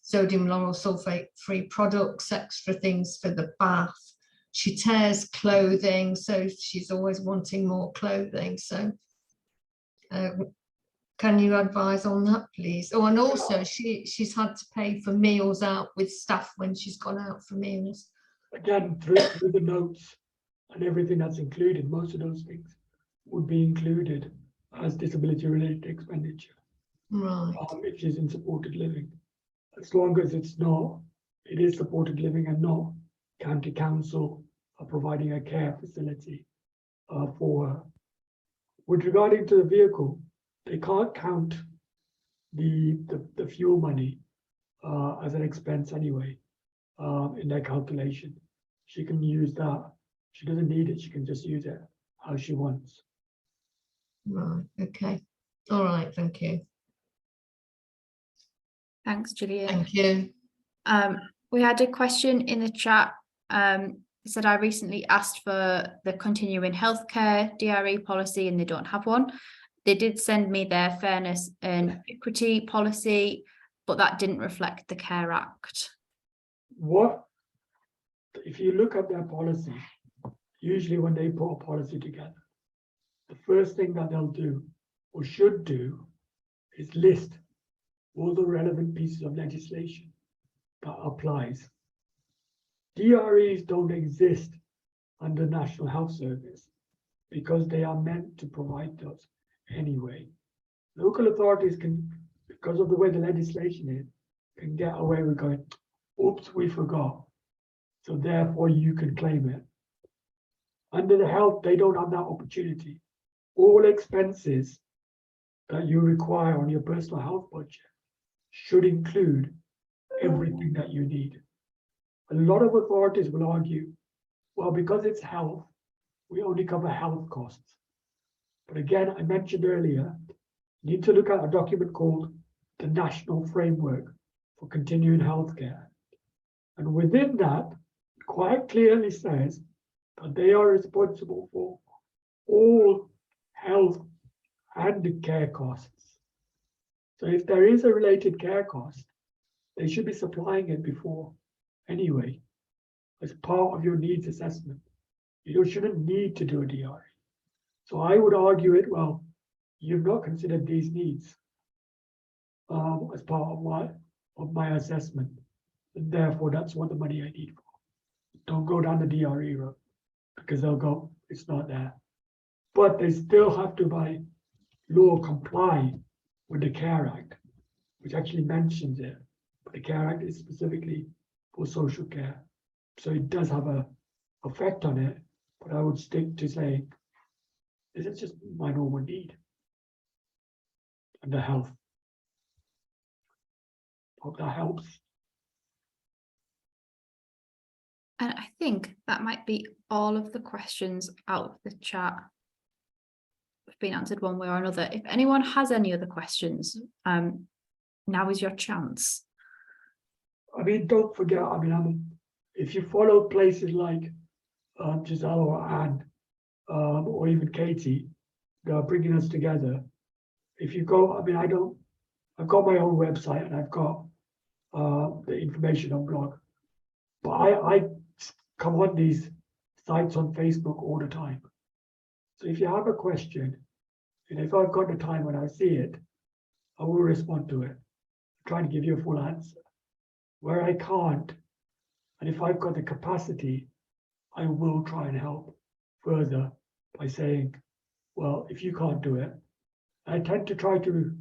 sodium lauryl sulfate free products, extra things for the bath. She tears clothing, so she's always wanting more clothing. So can you advise on that, please? Oh, and also she's had to pay for meals out with staff when she's gone out for meals. Again, through the notes and everything that's included, most of those things would be included as disability-related expenditure. Right. If she's in supported living. As long as it is supported living and not county council are providing a care facility for her. With regarding to the vehicle, they can't count the fuel money as an expense anyway in their calculation. She can use that. She doesn't need it. She can just use it how she wants. Right. Okay. All right. Thank you. Thanks, Gillian. Thank you. We had a question in the chat. It said, I recently asked for the continuing healthcare DRE policy and they don't have one. They did send me their fairness and equity policy, but that didn't reflect the Care Act. If you look at their policy, usually when they put a policy together, the first thing that they'll do or should do is list all the relevant pieces of legislation that applies. DREs don't exist under National Health Service because they are meant to provide those anyway. Local authorities can, because of the way the legislation is, can get away with going, oops, we forgot. So therefore you can claim it. Under the health, they don't have that opportunity. All expenses that you require on your personal health budget should include everything that you need. A lot of authorities will argue, well, because it's health, we only cover health costs. But again, I mentioned earlier, you need to look at a document called the National Framework for Continuing Healthcare. And within that, it quite clearly says that they are responsible for all health and care costs. So if there is a related care cost, they should be supplying it before anyway, as part of your needs assessment. You shouldn't need to do a DRE. So I would argue it, well, you've not considered these needs as part of my assessment. And therefore, that's what the money I need for. Don't go down the DRE road because they'll go, it's not there. But they still have to, by law, comply with the CARE Act, which actually mentions it. But the CARE Act is specifically for social care. So it does have an effect on it, but I would stick to saying, this is just my normal need and the health. Hope that helps. And I think that might be all of the questions out of the chat have been answered one way or another. If anyone has any other questions, now is your chance. I mean, don't forget, I mean, if you follow places like Giselle or Anne, or even Katie, that are bringing us together, if you go, I mean, I've got my own website and I've got the information on blog, but I come on these sites on Facebook all the time. So if you have a question, and if I've got the time when I see it, I will respond to it, try to give you a full answer. Where I can't, and if I've got the capacity, I will try and help further by saying, well, if you can't do it, I tend to try to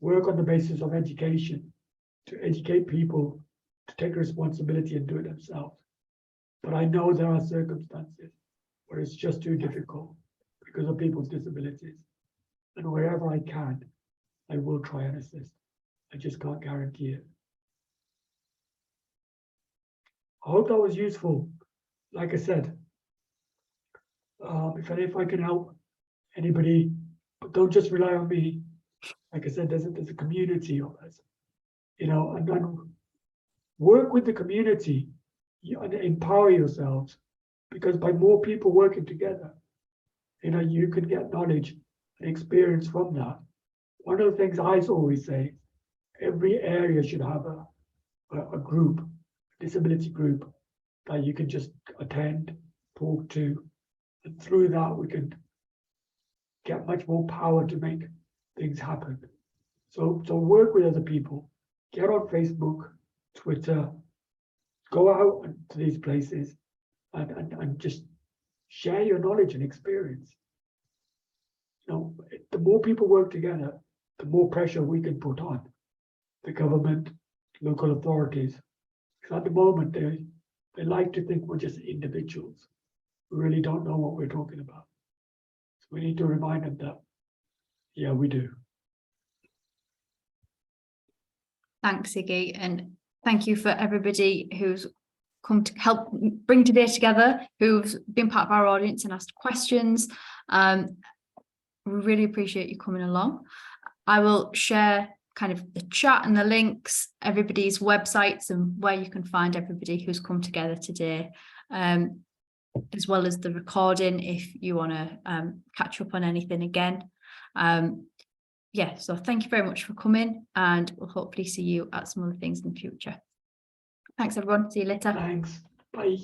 work on the basis of education, to educate people to take responsibility and do it themselves. But I know there are circumstances where it's just too difficult because of people's disabilities. And wherever I can, I will try and assist. I just can't guarantee it. I hope that was useful. Like I said, if I can help anybody, but don't just rely on me. Like I said, there's a community of us, you know, and then work with the community and empower yourselves, because by more people working together, you know, you can get knowledge and experience from that. One of the things I always say, every area should have a group, a disability group that you can just attend, talk to, and through that we can get much more power to make things happen. So work with other people, get on Facebook, Twitter, go out to these places and just share your knowledge and experience. You know, the more people work together, the more pressure we can put on the government, local authorities. Because at the moment, they like to think we're just individuals who really don't know what we're talking about. So we need to remind them that, yeah, we do. Thanks, Iggy, and thank you for everybody who's come to help bring today together, who's been part of our audience and asked questions. We really appreciate you coming along. I will share kind of the chat and the links, everybody's websites and where you can find everybody who's come together today, as well as the recording if you want to catch up on anything again. Yeah, so thank you very much for coming, and we'll hopefully see you at some other things in the future. Thanks everyone, see you later. Thanks, bye.